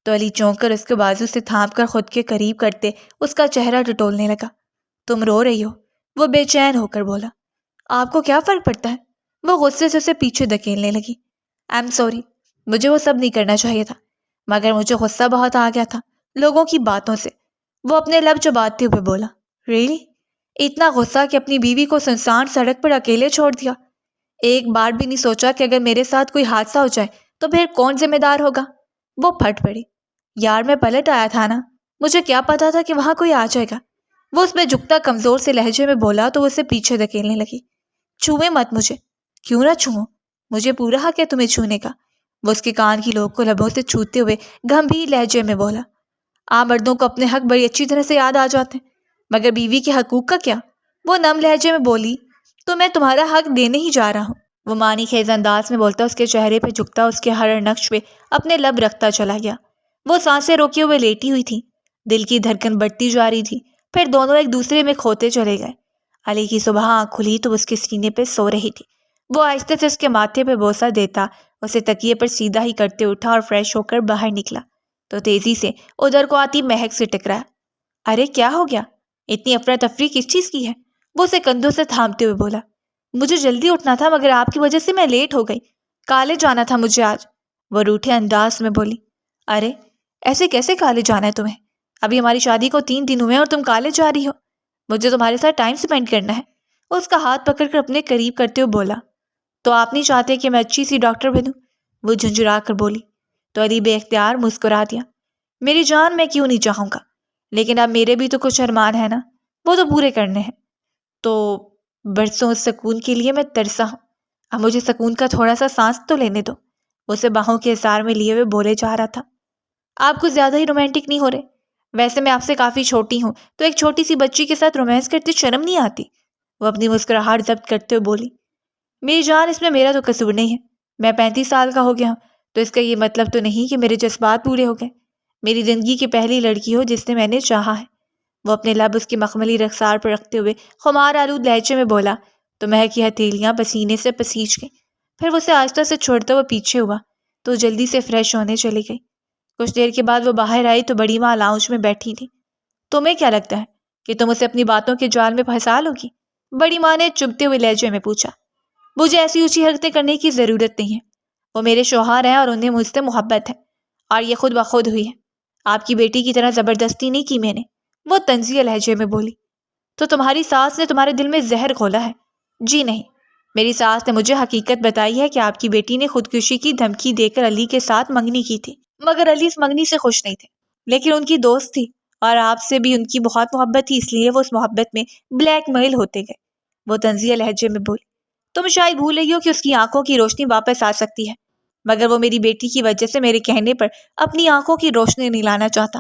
تو علی چونک کر اس کے بازو سے تھام کر خود کے قریب کرتے اس کا چہرہ ٹٹولنے لگا۔ تم رو رہی ہو؟ وہ بے چین ہو کر بولا۔ آپ کو کیا فرق پڑتا ہے؟ وہ غصے سے اسے پیچھے دھکیلنے لگی۔ آئی ایم سوری، مجھے وہ سب نہیں کرنا چاہیے تھا، مگر مجھے غصہ بہت آ گیا تھا لوگوں کی باتوں سے، وہ اپنے لب چباتے ہوئے بولا۔ ریلی؟ اتنا غصہ کہ اپنی بیوی کو سنسان سڑک پر اکیلے چھوڑ دیا۔ ایک بار بھی نہیں سوچا کہ اگر میرے ساتھ کوئی حادثہ ہو جائے تو پھر کون ذمہ دار ہوگا؟ وہ پھٹ پڑی۔ یار میں پلٹ آیا تھا نا، مجھے کیا پتا تھا کہ وہاں کوئی آ جائے گا؟ وہ اس میں جھکتا کمزور سے لہجے میں بولا تو وہ اسے پیچھے دھکیلنے لگی۔ چھوئے مت مجھے۔ کیوں نہ چھوؤں؟ مجھے پورا حق ہے تمہیں چھونے کا۔ وہ اس کے کان کی لوگ کو لبوں سے چھوتے ہوئے گمبھیر لہجے میں بولا۔ عام مردوں کو اپنے حق بڑی اچھی طرح سے یاد آ جاتے ہیں، مگر بیوی کے حقوق کا کیا؟ وہ نم لہجے میں بولی۔ تو میں تمہارا حق دینے ہی جا رہا ہوں۔ وہ معنی خیز انداز میں بولتا اس کے چہرے پہ جھکتا، اس کے ہر نقش پہ اپنے لب رکھتا چلا گیا۔ وہ سانسیں روکے ہوئے لیٹی ہوئی تھی، دل کی دھڑکن بڑھتی جا رہی تھی، پھر دونوں ایک دوسرے میں کھوتے چلے گئے۔ علی کی صبح آنکھ کھلی تو اس کے سینے پہ سو رہی تھی۔ وہ آہستہ سے اس کے ماتھے پہ بوسہ دیتا اسے تکیے پر سیدھا ہی کرتے اٹھا اور فریش ہو کر باہر نکلا تو تیزی سے ادھر کو آتی مہک سے ٹکرایا۔ ارے کیا ہو گیا؟ اتنی افراتفری کس چیز کی ہے؟ وہ اسے کندھوں سے تھامتے ہوئے بولا۔ مجھے جلدی اٹھنا تھا مگر آپ کی وجہ سے میں لیٹ ہو گئی، کالج جانا تھا مجھے آج، وہ روٹھے انداز میں بولی۔ ارے ایسے کیسے کالج جانا ہے تمہیں؟ ابھی ہماری شادی کو 3 دن ہوئے ہیں اور تم کالج جا رہی ہو؟ مجھے تمہارے ساتھ ٹائم سپینڈ کرنا ہے، اس کا ہاتھ پکڑ کر اپنے قریب کرتے ہوئے بولا۔ تو آپ نہیں چاہتے کہ میں اچھی سی ڈاکٹر بنوں؟ وہ جھنجھلا کر بولی تو علی بے اختیار مسکرا دیا۔ میری جان میں کیوں نہیں چاہوں گا، لیکن اب میرے بھی تو کچھ ارمان ہیں نا، وہ تو پورے کرنے ہیں۔ تو برسوں اس سکون کے لیے میں ترسا ہوں، اب مجھے سکون کا تھوڑا سا سانس تو لینے دو، اسے باہوں کے احسار میں لیے ہوئے بولے جا رہا تھا۔ آپ کچھ زیادہ ہی رومانٹک نہیں ہو رہے؟ ویسے میں آپ سے کافی چھوٹی ہوں تو ایک چھوٹی سی بچی کے ساتھ رومانس کرتے شرم نہیں آتی؟ وہ اپنی مسکراہٹ ضبط کرتے ہوئے بولی۔ میری جان اس میں میرا تو قصور نہیں ہے، میں 35 سال کا ہو گیا ہوں تو اس کا یہ مطلب تو نہیں کہ میرے جذبات پورے ہو گئے۔ میری زندگی کی پہلی لڑکی ہو جس نے میں نے چاہا ہے۔ وہ اپنے لب اس کی مخملی رخسار پر رکھتے ہوئے خمار آلود لہجے میں بولا تو مہک کی ہتھیلیاں پسینے سے پسیج گئیں۔ پھر وہ اسے آہستہ سے چھوڑتا ہوا پیچھے ہوا تو جلدی سے فریش ہونے چلی گئی۔ کچھ دیر کے بعد وہ باہر آئی تو بڑی ماں لاؤنج میں بیٹھی تھی۔ تمہیں کیا لگتا ہے کہ تم اسے اپنی باتوں کے جال میں پھنسا لوگی؟ بڑی ماں نے چبھتے ہوئے لہجے میں پوچھا۔ مجھے ایسی اونچی حرکتیں کرنے کی ضرورت نہیں ہے، وہ میرے شوہر ہیں اور انہیں مجھ سے محبت ہے، اور یہ خود بخود ہوئی ہے، آپ کی بیٹی کی طرح زبردستی نہیں کی میں نے، وہ طنزیہ لہجے میں بولی۔ تو تمہاری ساس نے تمہارے دل میں زہر گھولا ہے؟ جی نہیں، میری ساس نے مجھے حقیقت بتائی ہے کہ آپ کی بیٹی نے خودکشی کی دھمکی دے کر علی کے ساتھ منگنی کی تھی، مگر علی اس منگنی سے خوش نہیں تھے، لیکن ان کی دوست تھی اور آپ سے بھی ان کی بہت محبت تھی، اس لیے وہ اس محبت میں بلیک میل ہوتے گئے، وہ طنزیہ لہجے میں بولی۔ تم شاید بھول رہی ہو کہ اس کی آنکھوں کی روشنی واپس آ سکتی ہے، مگر وہ میری بیٹی کی وجہ سے میرے کہنے پر اپنی آنکھوں کی روشنی نہیں لانا چاہتا،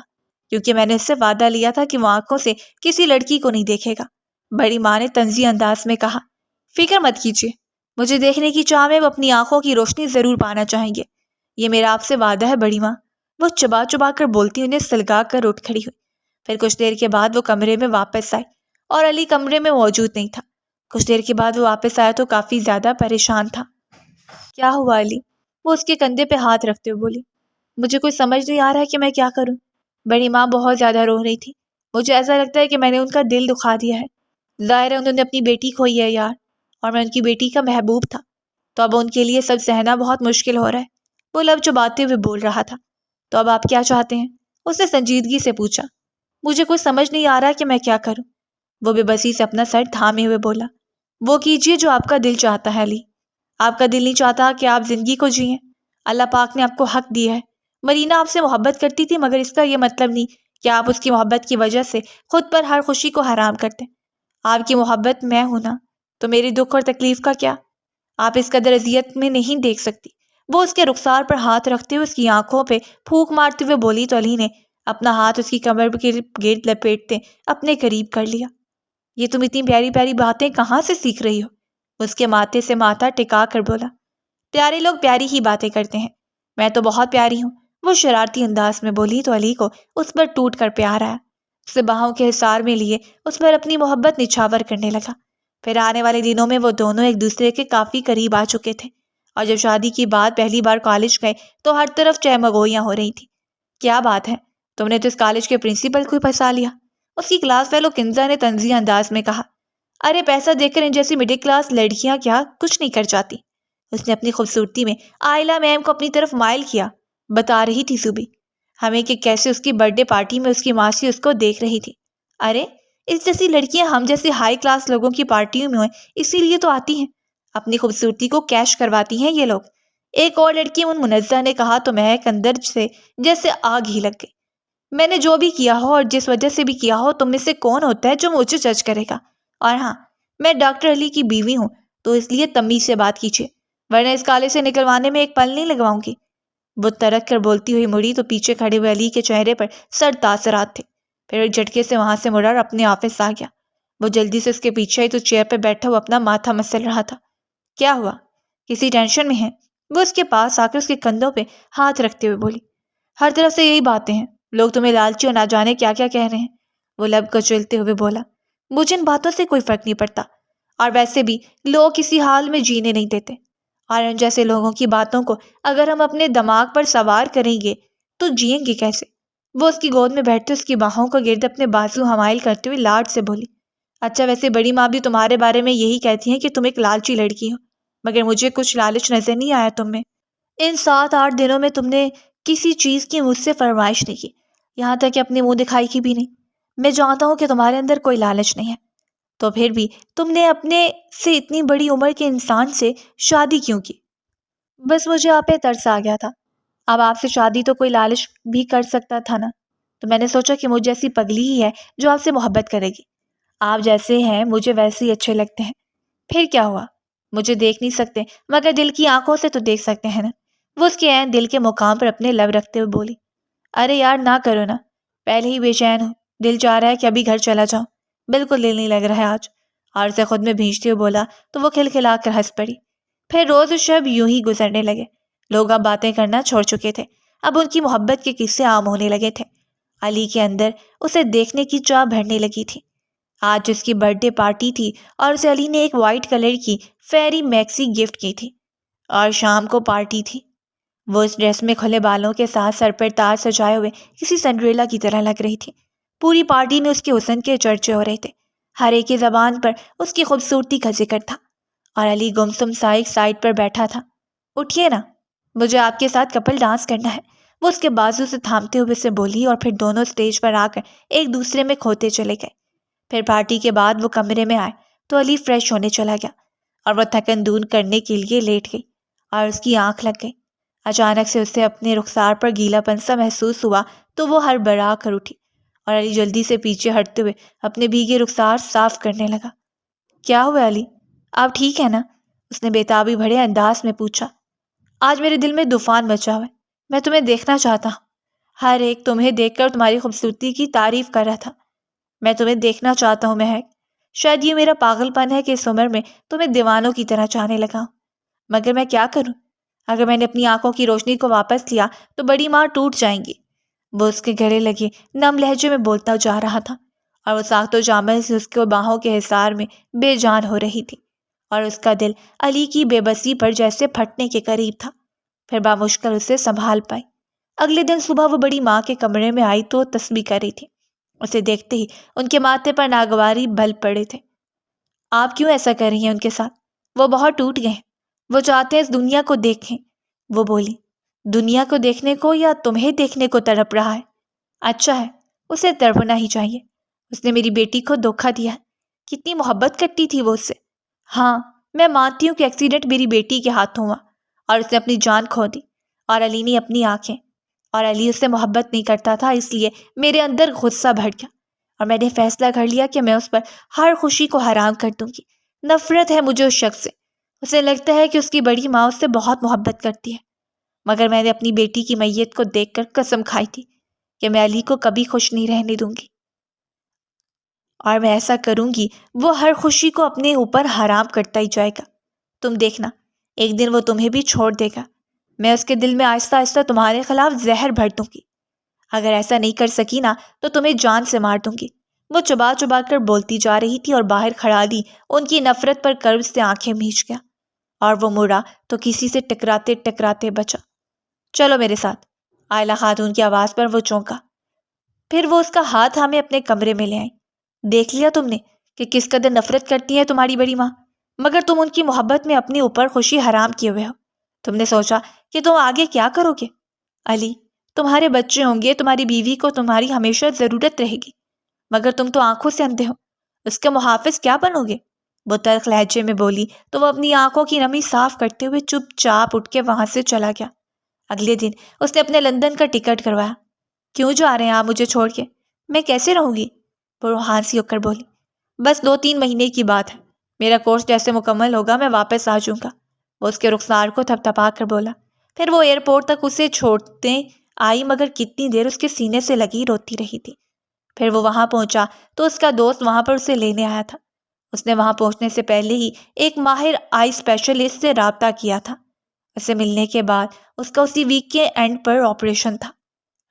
کیونکہ میں نے اس سے وعدہ لیا تھا کہ وہ آنکھوں سے کسی لڑکی کو نہیں دیکھے گا، بڑی ماں نے طنزی انداز میں کہا۔ فکر مت کیجیے، مجھے دیکھنے کی چاہ میں وہ اپنی آنکھوں کی روشنی ضرور پانا چاہیں گے، یہ میرا آپ سے وعدہ ہے بڑی ماں، وہ چبا چبا کر بولتی انہیں سلگا کر اٹھ کھڑی ہوئی۔ پھر کچھ دیر کے بعد وہ کمرے میں واپس آئی اور علی کمرے میں موجود نہیں تھا۔ کچھ دیر کے بعد وہ واپس آیا تو کافی زیادہ پریشان تھا۔ کیا ہوا علی؟ وہ اس کے کندھے پہ ہاتھ رکھتے ہوئے بولی۔ مجھے کوئی سمجھ نہیں آ رہا ہے کہ میں کیا کروں۔ بڑی ماں بہت زیادہ رو رہی تھی۔ مجھے ایسا لگتا ہے کہ میں نے ان کا دل دکھا دیا ہے، ظاہر ہے انہوں نے اپنی بیٹی کھوئی ہے یار، اور میں ان کی بیٹی کا محبوب تھا، تو اب ان کے لیے سب سہنا بہت مشکل ہو رہا ہے، وہ لب چباتے ہوئے بول رہا تھا۔ تو اب آپ کیا چاہتے ہیں؟ اس نے سنجیدگی سے پوچھا۔ مجھے کوئی سمجھ نہیں آ رہا کہ میں کیا کروں، وہ بے بسی سے اپنا سر تھامے ہوئے بولا۔ وہ کیجیے جو آپ کا دل چاہتا ہے علی، آپ کا دل نہیں چاہتا کہ آپ زندگی کو جئیں، اللہ پاک نے آپ کو حق دیا ہے، مرینا آپ سے محبت کرتی تھی، مگر اس کا یہ مطلب نہیں کہ آپ اس کی محبت کی وجہ سے خود پر ہر خوشی کو حرام کرتے۔ آپ کی محبت میں ہوں نا، تو میری دکھ اور تکلیف کا کیا؟ آپ اس قدر اذیت میں نہیں دیکھ سکتی۔ وہ اس کے رخسار پر ہاتھ رکھتے ہوئے اس کی آنکھوں پہ پھونک مارتے ہوئے بولی تو علی نے اپنا ہاتھ اس کی کمر کے گرد لپیٹتے اپنے قریب کر لیا۔ یہ تم اتنی پیاری پیاری باتیں کہاں سے سیکھ رہی ہو؟ اس کے ماتھے سے ماتھا ٹکا کر بولا۔ پیارے لوگ پیاری ہی باتیں کرتے ہیں، میں تو بہت پیاری ہوں، وہ شرارتی انداز میں بولی تو علی کو اس پر ٹوٹ کر پیار آیا، اسے باہوں کے حصار میں لیے اس پر اپنی محبت نچھاور کرنے لگا۔ پھر آنے والے دنوں میں وہ دونوں ایک دوسرے کے کافی قریب آ چکے تھے، اور جب شادی کی بات پہلی بار کالج گئے تو ہر طرف چہمگوئیاں ہو رہی تھیں۔ کیا بات ہے، تم نے تو اس کالج کے پرنسپل کو پھنسا لیا، اس کی کلاس فیلو کنزا نے طنزیہ انداز میں کہا۔ ارے پیسہ دیکھ کر ان جیسی مڈل کلاس لڑکیاں کیا کچھ نہیں کر جاتی، اس نے اپنی خوبصورتی میں عائلہ میم کو اپنی طرف مائل کیا۔ بتا رہی تھی صوبی ہمیں کہ کیسے اس کی برتھ ڈے پارٹی میں اس کی ماسی اس کو دیکھ رہی تھی۔ ارے اس جیسی لڑکیاں ہم جیسے ہائی کلاس لوگوں کی پارٹیوں میں ہوئیں اسی لیے تو آتی ہیں، اپنی خوبصورتی کو کیش کرواتی ہیں یہ لوگ۔ ایک اور لڑکی منزہ نے کہا تو مہک اندر سے جیسے آگ ہی لگ گئی۔ میں نے جو بھی کیا ہو اور جس وجہ سے بھی کیا ہو، تم میں سے کون ہوتا ہے جو مجھے جج کرے گا؟ اور ہاں، میں ڈاکٹر علی کی بیوی ہوں تو اس لیے تمیز سے بات کیجیے، ورنہ اس کالے سے نکلوانے میں ایک پل نہیں لگواؤں گی۔ وہ ترک کر بولتی ہوئی مڑی تو پیچھے کھڑے ہوئے علی کے چہرے پر سر تاثرات تھے۔ پھر ایک جھٹکے سے وہاں سے مڑا اور اپنے آفس آ گیا۔ وہ جلدی سے اس کے پیچھے ہی تو چیئر پہ بیٹھا ہوا اپنا ماتھا مسل رہا تھا۔ کیا ہوا؟ کسی ٹینشن میں ہے؟ وہ اس کے پاس آ کر اس کے کندھوں پہ ہاتھ رکھتے ہوئے بولی۔ ہر طرف سے یہی باتیں ہیں، لوگ تمہیں لالچی اور نہ جانے کیا کیا کہہ رہے ہیں۔ وہ لب کچلتے ہوئے بولا۔ مجھے ان باتوں سے کوئی فرق نہیں پڑتا، اور ویسے بھی لوگ کسی حال میں جینے نہیں دیتے، اور ان جیسے لوگوں کی باتوں کو اگر ہم اپنے دماغ پر سوار کریں گے تو جئیں گے کیسے؟ وہ اس کی گود میں بیٹھتے اس کی باہوں کو گرد اپنے بازو حمائل کرتے ہوئے لاڈ سے بولی۔ اچھا، ویسے بڑی ماں بھی تمہارے بارے میں یہی کہتی ہیں کہ تم ایک لالچی لڑکی ہو، مگر مجھے کچھ لالچ نظر نہیں آیا تم میں۔ ان 7-8 دنوں میں تم نے کسی چیز کی مجھ سے فرمائش نہیں کی، یہاں تک کہ اپنے منہ دکھائی کی بھی نہیں۔ میں جانتا ہوں کہ تمہارے اندر کوئی لالچ نہیں ہے، تو پھر بھی تم نے اپنے سے اتنی بڑی عمر کے انسان سے شادی کیوں کی؟ بس مجھے آپ پہ ترس آ گیا تھا۔ اب آپ سے شادی تو کوئی لالچ بھی کر سکتا تھا نا، تو میں نے سوچا کہ مجھ جیسی پگلی ہی ہے جو آپ سے محبت کرے گی۔ آپ جیسے ہیں مجھے ویسے ہی اچھے لگتے ہیں۔ پھر کیا ہوا؟ مجھے دیکھ نہیں سکتے مگر دل کی آنکھوں سے تو دیکھ سکتے ہیں نا۔ وہ اس کے عین دل کے مقام پر اپنے لب رکھتے ہوئے بولی۔ ارے یار نہ کرو نا، پہلے ہی بے چین ہو، دل چاہ رہا ہے کہ ابھی گھر چلا جاؤ، بالکل دل نہیں لگ رہا ہے آج۔ اور اسے خود میں بھینچتے ہوئے بولا تو وہ کھلکھلا کر ہنس پڑی۔ پھر روز و شب یوں ہی گزرنے لگے۔ لوگ اب باتیں کرنا چھوڑ چکے تھے، اب ان کی محبت کے قصے عام ہونے لگے تھے۔ علی کے اندر اسے دیکھنے کی چاہ بڑھنے لگی تھی۔ آج اس کی برتھ ڈے پارٹی تھی اور اسے علی نے ایک وائٹ کلر کی فیری میکسی گفٹ کی تھی، اور شام کو پارٹی تھی۔ وہ اس ڈریس میں کھلے بالوں کے ساتھ سر پر تاج سجائے ہوئے کسی سنڈریلا کی طرح لگ رہی تھی۔ پوری پارٹی میں اس کے حسن کے چرچے ہو رہے تھے، ہر ایک کی زبان پر اس کی خوبصورتی کا ذکر تھا، اور علی گمسم سا ایک سائڈ پر بیٹھا تھا۔ اٹھیے نا، مجھے آپ کے ساتھ کپل ڈانس کرنا ہے، وہ اس کے بازو سے تھامتے ہوئے سے بولی، اور پھر دونوں اسٹیج پر آ کر ایک دوسرے میں کھوتے چلے گئے۔ پھر پارٹی کے بعد وہ کمرے میں آئے تو علی فریش ہونے چلا گیا، اور وہ تھکن دور کرنے کے لیے لیٹ گئی، اور اس کی آنکھ لگ گئی۔ اچانک سے اسے اپنے رخسار پر گیلا پن سا محسوس ہوا تو وہ ہڑبڑا کر اٹھی، اور علی جلدی سے پیچھے ہٹتے ہوئے اپنے بھیگے رخسار صاف کرنے لگا۔ کیا ہوا علی، آپ ٹھیک ہے نا؟ اس نے بےتابی بھرے انداز میں پوچھا۔ آج میرے دل میں طوفان مچا ہوا ہے، میں تمہیں دیکھنا چاہتا ہوں، ہر ایک تمہیں دیکھ کر تمہاری خوبصورتی کی تعریف کر رہا تھا۔ میں تمہیں دیکھنا چاہتا ہوں مہک، شاید یہ میرا پاگل پن ہے کہ اس عمر میں تمہیں دیوانوں کی طرح چاہنے لگا ہوں، مگر میں کیا کروں؟ اگر میں نے اپنی آنکھوں کی روشنی کو واپس لیا تو بڑی ماں ٹوٹ جائیں گی۔ وہ اس کے گلے لگے نم لہجے میں بولتا جا رہا تھا، اور وہ ساخت و جامل سے اس کے باہوں کے حصار میں بے جان ہو رہی تھی، اور اس کا دل علی کی بے بسی پر جیسے پھٹنے کے قریب تھا۔ پھر بامشکل اسے سنبھال پائی۔ اگلے دن صبح وہ بڑی ماں کے کمرے میں آئی تو تسبیح کر رہی تھی۔ اسے دیکھتے ہی ان کے ماتھے پر ناگواری بل پڑے تھے۔ آپ کیوں ایسا کر رہی ہیں ان کے ساتھ؟ وہ بہت ٹوٹ گئے ہیں، وہ چاہتے ہیں اس دنیا کو دیکھیں۔ وہ بولی۔ دنیا کو دیکھنے کو یا تمہیں دیکھنے کو تڑپ رہا ہے؟ اچھا ہے، اسے تڑپنا ہی چاہیے، اس نے میری بیٹی کو دھوکا دیا ہے۔ کتنی محبت کرتی تھی وہ اس سے۔ ہاں، میں مانتی ہوں کہ ایکسیڈنٹ میری بیٹی کے ہاتھوں ہوا اور اس نے اپنی جان کھو دی، اور علی نے اپنی آنکھیں، اور علی اس سے محبت نہیں کرتا تھا، اس لیے میرے اندر غصہ بھر گیا، اور میں نے فیصلہ کر لیا کہ میں اس پر ہر خوشی کو حرام کر دوں گی۔ نفرت ہے مجھے اس شخص سے، اسے لگتا ہے کہ اس کی بڑی ماں اس سے بہت محبت کرتی ہے، مگر میں نے اپنی بیٹی کی میت کو دیکھ کر قسم کھائی تھی کہ میں علی کو کبھی خوش نہیں رہنے دوں گی، اور میں ایسا کروں گی وہ ہر خوشی کو اپنے اوپر حرام کرتا ہی جائے گا۔ تم دیکھنا، ایک دن وہ تمہیں بھی چھوڑ دے گا، میں اس کے دل میں آہستہ آہستہ تمہارے خلاف زہر بھر دوں گی، اگر ایسا نہیں کر سکی نا تو تمہیں جان سے مار دوں گی۔ وہ چبا چبا کر بولتی جا رہی تھی، اور باہر کھڑا علی ان کی نفرت پر کرب سے آنکھیں میچ گیا، اور وہ مڑا تو کسی سے ٹکراتے ٹکراتے بچا۔ چلو میرے ساتھ، آئلہ خاتون کی آواز پر وہ چونکا، پھر وہ اس کا ہاتھ تھامے اپنے کمرے میں لے آئی۔ دیکھ لیا تم نے کہ کس قدر نفرت کرتی ہے تمہاری بڑی ماں، مگر تم ان کی محبت میں اپنے اوپر خوشی حرام کیے ہوئے ہو۔ تم نے سوچا کہ تم آگے کیا کرو گے؟ علی، تمہارے بچے ہوں گے، تمہاری بیوی کو تمہاری ہمیشہ ضرورت رہے گی، مگر تم تو آنکھوں سے اندھے ہو، اس کے محافظ کیا بنو گے؟ وہ تلخ لہجے میں بولی تو وہ اپنی آنکھوں کی نمی صاف کرتے ہوئے چپ چاپ اٹھ کے وہاں سے چلا گیا۔ اگلے دن اس نے اپنے لندن کا ٹکٹ کروایا۔ کیوں جا رہے ہیں آپ مجھے چھوڑ کے؟ میں کیسے رہوں گی؟ وہ روحان سی ہو کر بولی۔ بس 2-3 مہینے کی بات ہے، میرا کورس جیسے مکمل ہوگا میں واپس آ جاؤں گا۔ وہ اس کے رخسار کو تھپتھپا کر بولا۔ پھر وہ ایئرپورٹ تک اسے چھوڑتے آئی، مگر کتنی دیر اس کے سینے سے لگی روتی رہی تھی۔ پھر وہ وہاں پہنچا تو اس کا دوست وہاں پر اسے لینے آیا تھا۔ اس نے وہاں پہنچنے سے پہلے ہی ایک ماہر آئی اسپیشلسٹ سے رابطہ کیا تھا۔ اسے ملنے کے بعد اس کا اسی ویک کے اینڈ پر آپریشن تھا۔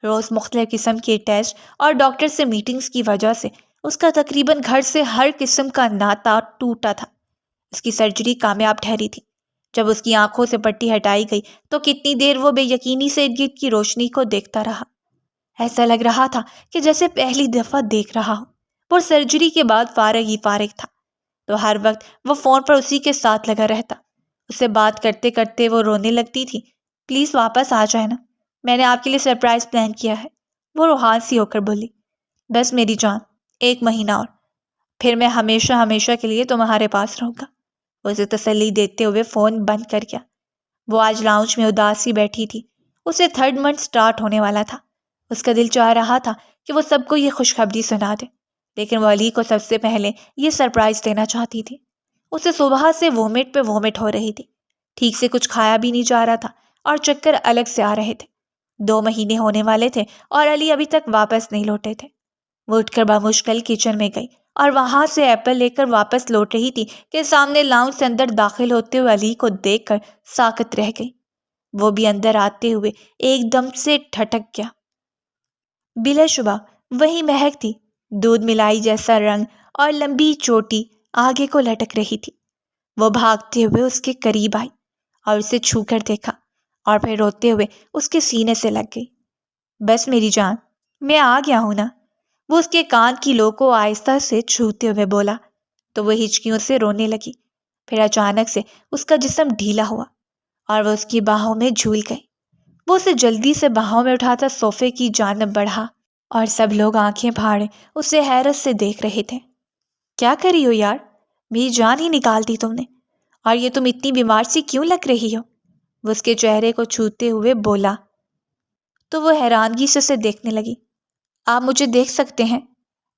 روز مختلف قسم کے ٹیسٹ اور ڈاکٹر سے میٹنگز کی وجہ سے اس کا تقریباً گھر سے ہر قسم کا ناتا ٹوٹا تھا۔ اس کی سرجری کامیاب ٹھہری تھی۔ جب اس کی آنکھوں سے پٹی ہٹائی گئی تو کتنی دیر وہ بے یقینی سے ارد گرد کی روشنی کو دیکھتا رہا۔ ایسا لگ رہا تھا کہ جیسے پہلی دفعہ دیکھ رہا ہو۔ وہ سرجری کے بعد فارغ ہی فارغ تھا، تو ہر وقت وہ فون پر اسی کے ساتھ لگا رہتا۔ اسے بات کرتے کرتے وہ رونے لگتی تھی۔ پلیز واپس آ جائے نا، میں نے آپ کے لیے سرپرائز پلان کیا ہے۔ وہ روحان سی ہو کر بولی۔ بس میری جان، 1 مہینہ اور، پھر میں ہمیشہ ہمیشہ کے لیے تمہارے پاس رہوں گا۔ وہ اسے تسلی دیتے ہوئے فون بند کر گیا۔ وہ آج لاؤنج میں اداس سی بیٹھی تھی۔ اسے 3rd منتھ سٹارٹ ہونے والا تھا۔ اس کا دل چاہ رہا تھا کہ وہ سب کو یہ خوشخبری سنا دے، لیکن وہ علی کو سب سے پہلے یہ سرپرائز دینا چاہتی تھی۔ اسے صبح سے وومٹ پہ وومٹ ہو رہی تھی، ٹھیک سے کچھ کھایا بھی نہیں جا رہا تھا اور چکر الگ سے آ رہے تھے۔ 2 مہینے ہونے والے تھے اور علی ابھی تک واپس نہیں لوٹے تھے۔ وہ اٹھ کر بمشکل کچن میں گئی اور وہاں سے ایپل لے کر واپس لوٹ رہی تھی کہ سامنے لاؤنج سے اندر داخل ہوتے ہوئے علی کو دیکھ کر ساکت رہ گئی۔ وہ بھی اندر آتے ہوئے ایک دم سے ٹھٹک گیا۔ بلا شبہ وہی مہک تھی، دودھ ملائی جیسا رنگ اور لمبی چوٹی آگے کو لٹک رہی تھی۔ وہ بھاگتے ہوئے اس کے قریب آئی اور اسے چھو کر دیکھا اور پھر روتے ہوئے اس کے سینے سے لگ گئی۔ بس میری جان، میں آ گیا ہوں نا، وہ اس کے کان کی لو کو آہستہ سے چھوتے ہوئے بولا تو وہ ہچکیوں سے رونے لگی۔ پھر اچانک سے اس کا جسم ڈھیلا ہوا اور وہ اس کی باہوں میں جھول گئی۔ وہ اسے جلدی سے باہوں میں اٹھاتا صوفے کی جانب بڑھا اور سب لوگ آنکھیں پھاڑے اسے حیرت سے دیکھ رہے تھے۔ کیا کری ہو یار، میری جان ہی نکال دی تم نے، اور یہ تم اتنی بیمار سی کیوں لگ رہی ہو؟ وہ اس کے چہرے کو چھوتے ہوئے بولا تو وہ حیرانگی سے اسے دیکھنے لگی۔ آپ مجھے دیکھ سکتے ہیں؟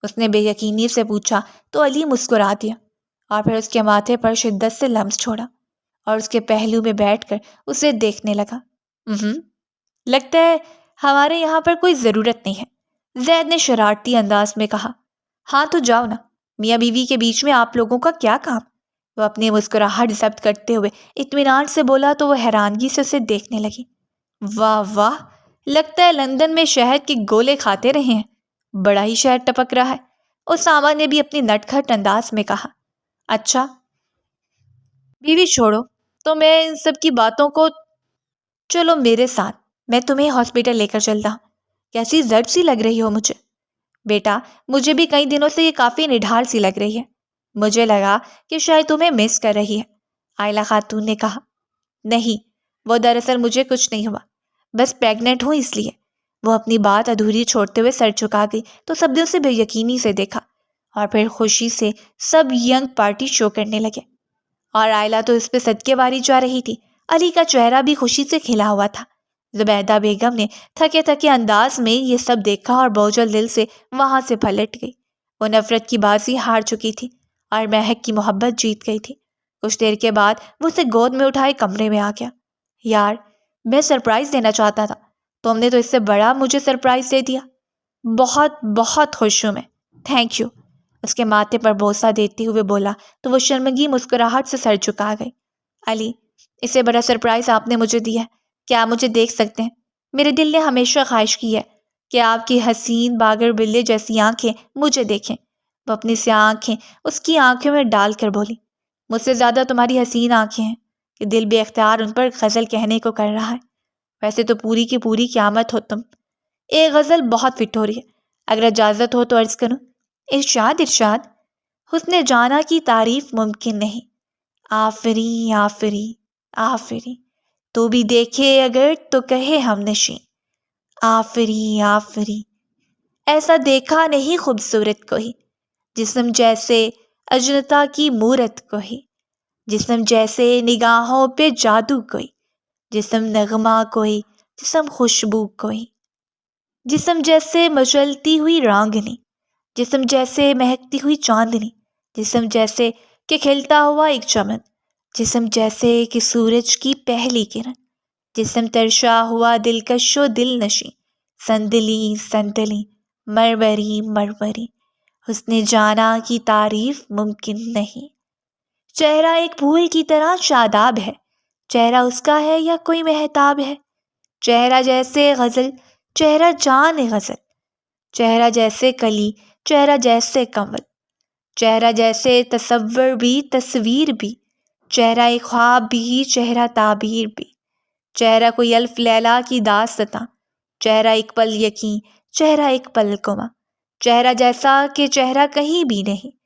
اس نے بے یقینی سے پوچھا تو علی مسکرا دیا اور پھر اس کے ماتھے پر شدت سے لمس چھوڑا اور اس کے پہلو میں بیٹھ کر اسے دیکھنے لگا۔ لگتا ہے ہمارے یہاں پر کوئی ضرورت نہیں ہے، زید نے شرارتی انداز میں کہا۔ ہاں تو جاؤ نا، میاں بیوی کے بیچ میں آپ لوگوں کا کیا کام؟ وہ اپنی مسکراہٹ ضبط کرتے ہوئے اطمینان سے بولا تو وہ حیرانگی سے اسے دیکھنے لگی۔ واہ واہ، لگتا ہے لندن میں شہد کے گولے کھاتے رہے ہیں، بڑا ہی شہد ٹپک رہا ہے، اسامہ نے بھی اپنی نٹکھٹ انداز میں کہا۔ اچھا بیوی چھوڑو تو میں ان سب کی باتوں کو، چلو میرے ساتھ، میں تمہیں ہاسپٹل لے کر چلتا ہوں۔ کیسی زرد سی لگ رہی ہو مجھے؟ بیٹا مجھے بھی کئی دنوں سے یہ کافی نڈھال سی لگ رہی ہے، مجھے لگا کہ شاید تمہیں مس کر رہی ہے، عائلہ خاتون نے کہا۔ نہیں، وہ دراصل مجھے کچھ نہیں ہوا، بس پریگننٹ ہوں اس لیے۔ وہ اپنی بات ادھوری چھوڑتے ہوئے سر چکا گئی تو سب نے اسے بے یقینی سے دیکھا اور پھر خوشی سے سب ینگ پارٹی شو کرنے لگے اور عائلہ تو اس پہ صدقے واری جا رہی تھی۔ علی کا چہرہ بھی خوشی سے کھلا ہوا تھا۔ زبیدہ بیگم نے تھکے تھکے انداز میں یہ سب دیکھا اور بوجھل دل سے وہاں سے پلٹ گئی۔ وہ نفرت کی بازی ہار چکی تھی اور مہک کی محبت جیت گئی تھی۔ کچھ دیر کے بعد وہ اسے گود میں اٹھائے کمرے میں آ گیا۔ یار میں سرپرائز دینا چاہتا تھا، تم نے تو اس سے بڑا مجھے سرپرائز دے دیا۔ بہت بہت خوش ہوں میں، تھینک یو، اس کے ماتھے پر بوسہ دیتے ہوئے بولا تو وہ شرمگی مسکراہٹ سے سر جھکا گئی۔ علی، اس سے بڑا سرپرائز آپ نے مجھے دیا ہے، کیا آپ مجھے دیکھ سکتے ہیں؟ میرے دل نے ہمیشہ خواہش کی ہے کہ آپ کی حسین باگر بلے جیسی آنکھیں مجھے دیکھیں۔ وہ اپنی سیاہ آنکھیں اس کی آنکھوں میں ڈال کر بولی، مجھ سے زیادہ تمہاری حسین آنکھیں ہیں کہ دل بے اختیار ان پر غزل کہنے کو کر رہا ہے۔ ویسے تو پوری کی پوری قیامت ہو تم۔ ایک غزل بہت فٹ ہو رہی ہے، اگر اجازت ہو تو عرض کروں؟ ارشاد ارشاد۔ حسن جانا کی تعریف ممکن نہیں، آفریں آفریں آفریں، تو بھی دیکھے اگر تو کہے ہم نشیں، آفریں آفریں، ایسا دیکھا نہیں خوبصورت کوئی، جسم جیسے اجنتا کی مورت کوئی، جسم جیسے نگاہوں پہ جادو کوئی، جسم نغمہ کوئی، جسم خوشبو کوئی، جسم جیسے مچلتی ہوئی رانگنی، جسم جیسے مہکتی ہوئی چاندنی، جسم جیسے کہ کھلتا ہوا ایک چمن، جسم جیسے کہ سورج کی پہلی کرن، جسم ترشا ہوا دلکش و دل نشیں، سندلی سندلی، مرمری مرمری، حسن جانا کی تعریف ممکن نہیں۔ چہرہ ایک پھول کی طرح شاداب ہے، چہرہ اس کا ہے یا کوئی مہتاب ہے؟ چہرہ جیسے غزل، چہرہ جان غزل، چہرہ جیسے کلی، چہرہ جیسے کنول، چہرہ جیسے تصور بھی تصویر بھی، چہرہ ایک خواب بھی چہرہ تعبیر بھی، چہرہ کوئی الف لیلا کی داستاں، چہرہ ایک پل یقین، چہرہ ایک پل گما، چہرہ جیسا کہ چہرہ کہیں بھی نہیں،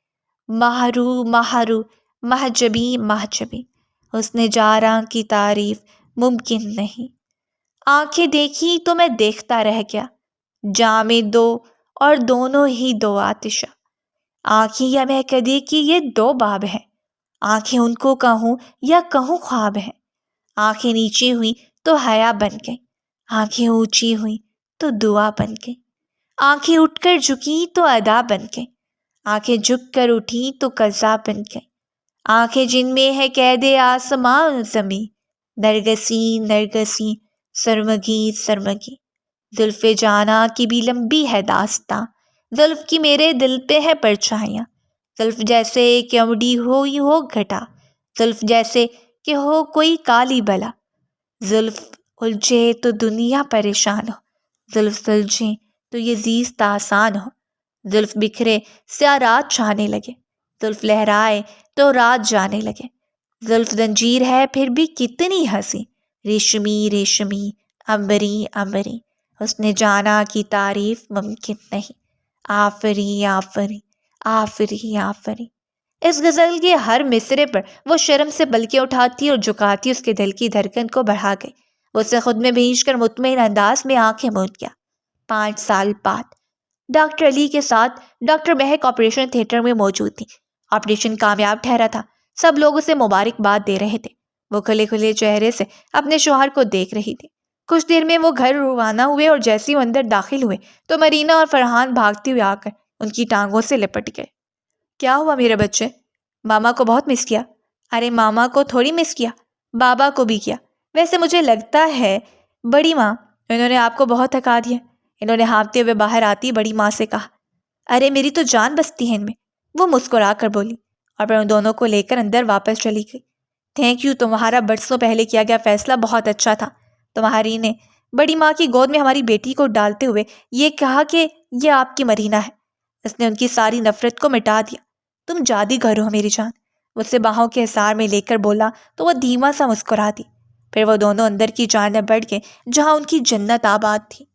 مہرو مہرو، محجبی محجبی، حسن جاراں کی تعریف ممکن نہیں۔ آنکھیں دیکھی تو میں دیکھتا رہ گیا، جام دو اور دونوں ہی دو آتشاں، آنکھیں یا مہکدے کی یہ دو باب ہیں، آنکھیں ان کو کہوں یا کہوں خواب ہیں، آنکھیں نیچی ہوئی تو حیا بن گئی، آنکھیں اونچی ہوئی تو دعا بن گئی، آنکھیں اٹھ کر جھکی تو ادا بن گئی، آنکھیں جھک کر اٹھی تو قضا بن گئی، آنکھیں جن میں ہے قید آسمان زمیں، نرگسی نرگسی، سرمگی سرمگی، زلف جانا کی بھی لمبی ہے داستاں، زلف کی میرے دل پہ ہے پرچھائیاں، زلف جیسے کہ امڑی ہوئی ہو گھٹا، زلف جیسے کہ ہو کوئی کالی بلا، زلف الجھے تو دنیا پریشان ہو، زلف سلجھے تو یہ زیست آسان ہو، زلف بکھرے سیاہ رات چھانے لگے، زلف لہرائے تو رات جانے لگے، زلف زنجیر ہے پھر بھی کتنی ہنسی، ریشمی ریشمی، امبری امبری، حسن جانا کی تعریف ممکن نہیں۔ آفری آفری آفری آفری۔ اس غزل کے ہر مصرے پر وہ شرم سے پلکیں اٹھاتی اور جھکاتی اس کے دل کی دھڑکن کو بڑھا گئی۔ وہ اسے خود میں بھیج کر مطمئن انداز میں آنکھیں موند گیا۔ 5 سال بعد ڈاکٹر علی کے ساتھ ڈاکٹر مہک آپریشن تھیٹر میں موجود تھی۔ آپریشن کامیاب ٹھہرا تھا، سب لوگ اسے مبارکباد دے رہے تھے۔ وہ کھلے کھلے چہرے سے اپنے شوہر کو دیکھ رہی تھی۔ کچھ دیر میں وہ گھر روانہ ہوئے اور جیسے ہی اندر داخل ہوئے تو مرینا اور فرحان بھاگتے ہوئے آ کر ان کی ٹانگوں سے لپٹ گئے۔ کیا ہوا میرے بچے؟ ماما کو بہت مس کیا؟ ارے ماما کو تھوڑی مس کیا، بابا کو بھی کیا۔ ویسے مجھے لگتا ہے بڑی ماں، انہوں نے آپ کو بہت تھکا دیا۔ انہوں نے ہانپتے ہوئے باہر آتی بڑی ماں سے کہا۔ ارے میری تو جان بستی ہے ان میں، وہ مسکرا کر بولی اور پھر ان دونوں کو لے کر اندر واپس چلی گئی۔ تھینک یو، تمہارا برسوں پہلے کیا گیا فیصلہ بہت اچھا تھا۔ تمہاری نے بڑی ماں کی گود میں ہماری بیٹی کو ڈالتے ہوئے یہ کہا کہ یہ آپ کی مرینا ہے۔ اس نے ان کی ساری نفرت کو مٹا دیا۔ تم جادوگر ہو میری جان، اس سے باہوں کے حصار میں لے کر بولا تو وہ دھیما سا مسکرا دی۔ پھر وہ دونوں اندر کی جانب بڑھ گئے جہاں ان کی جنت آباد تھی۔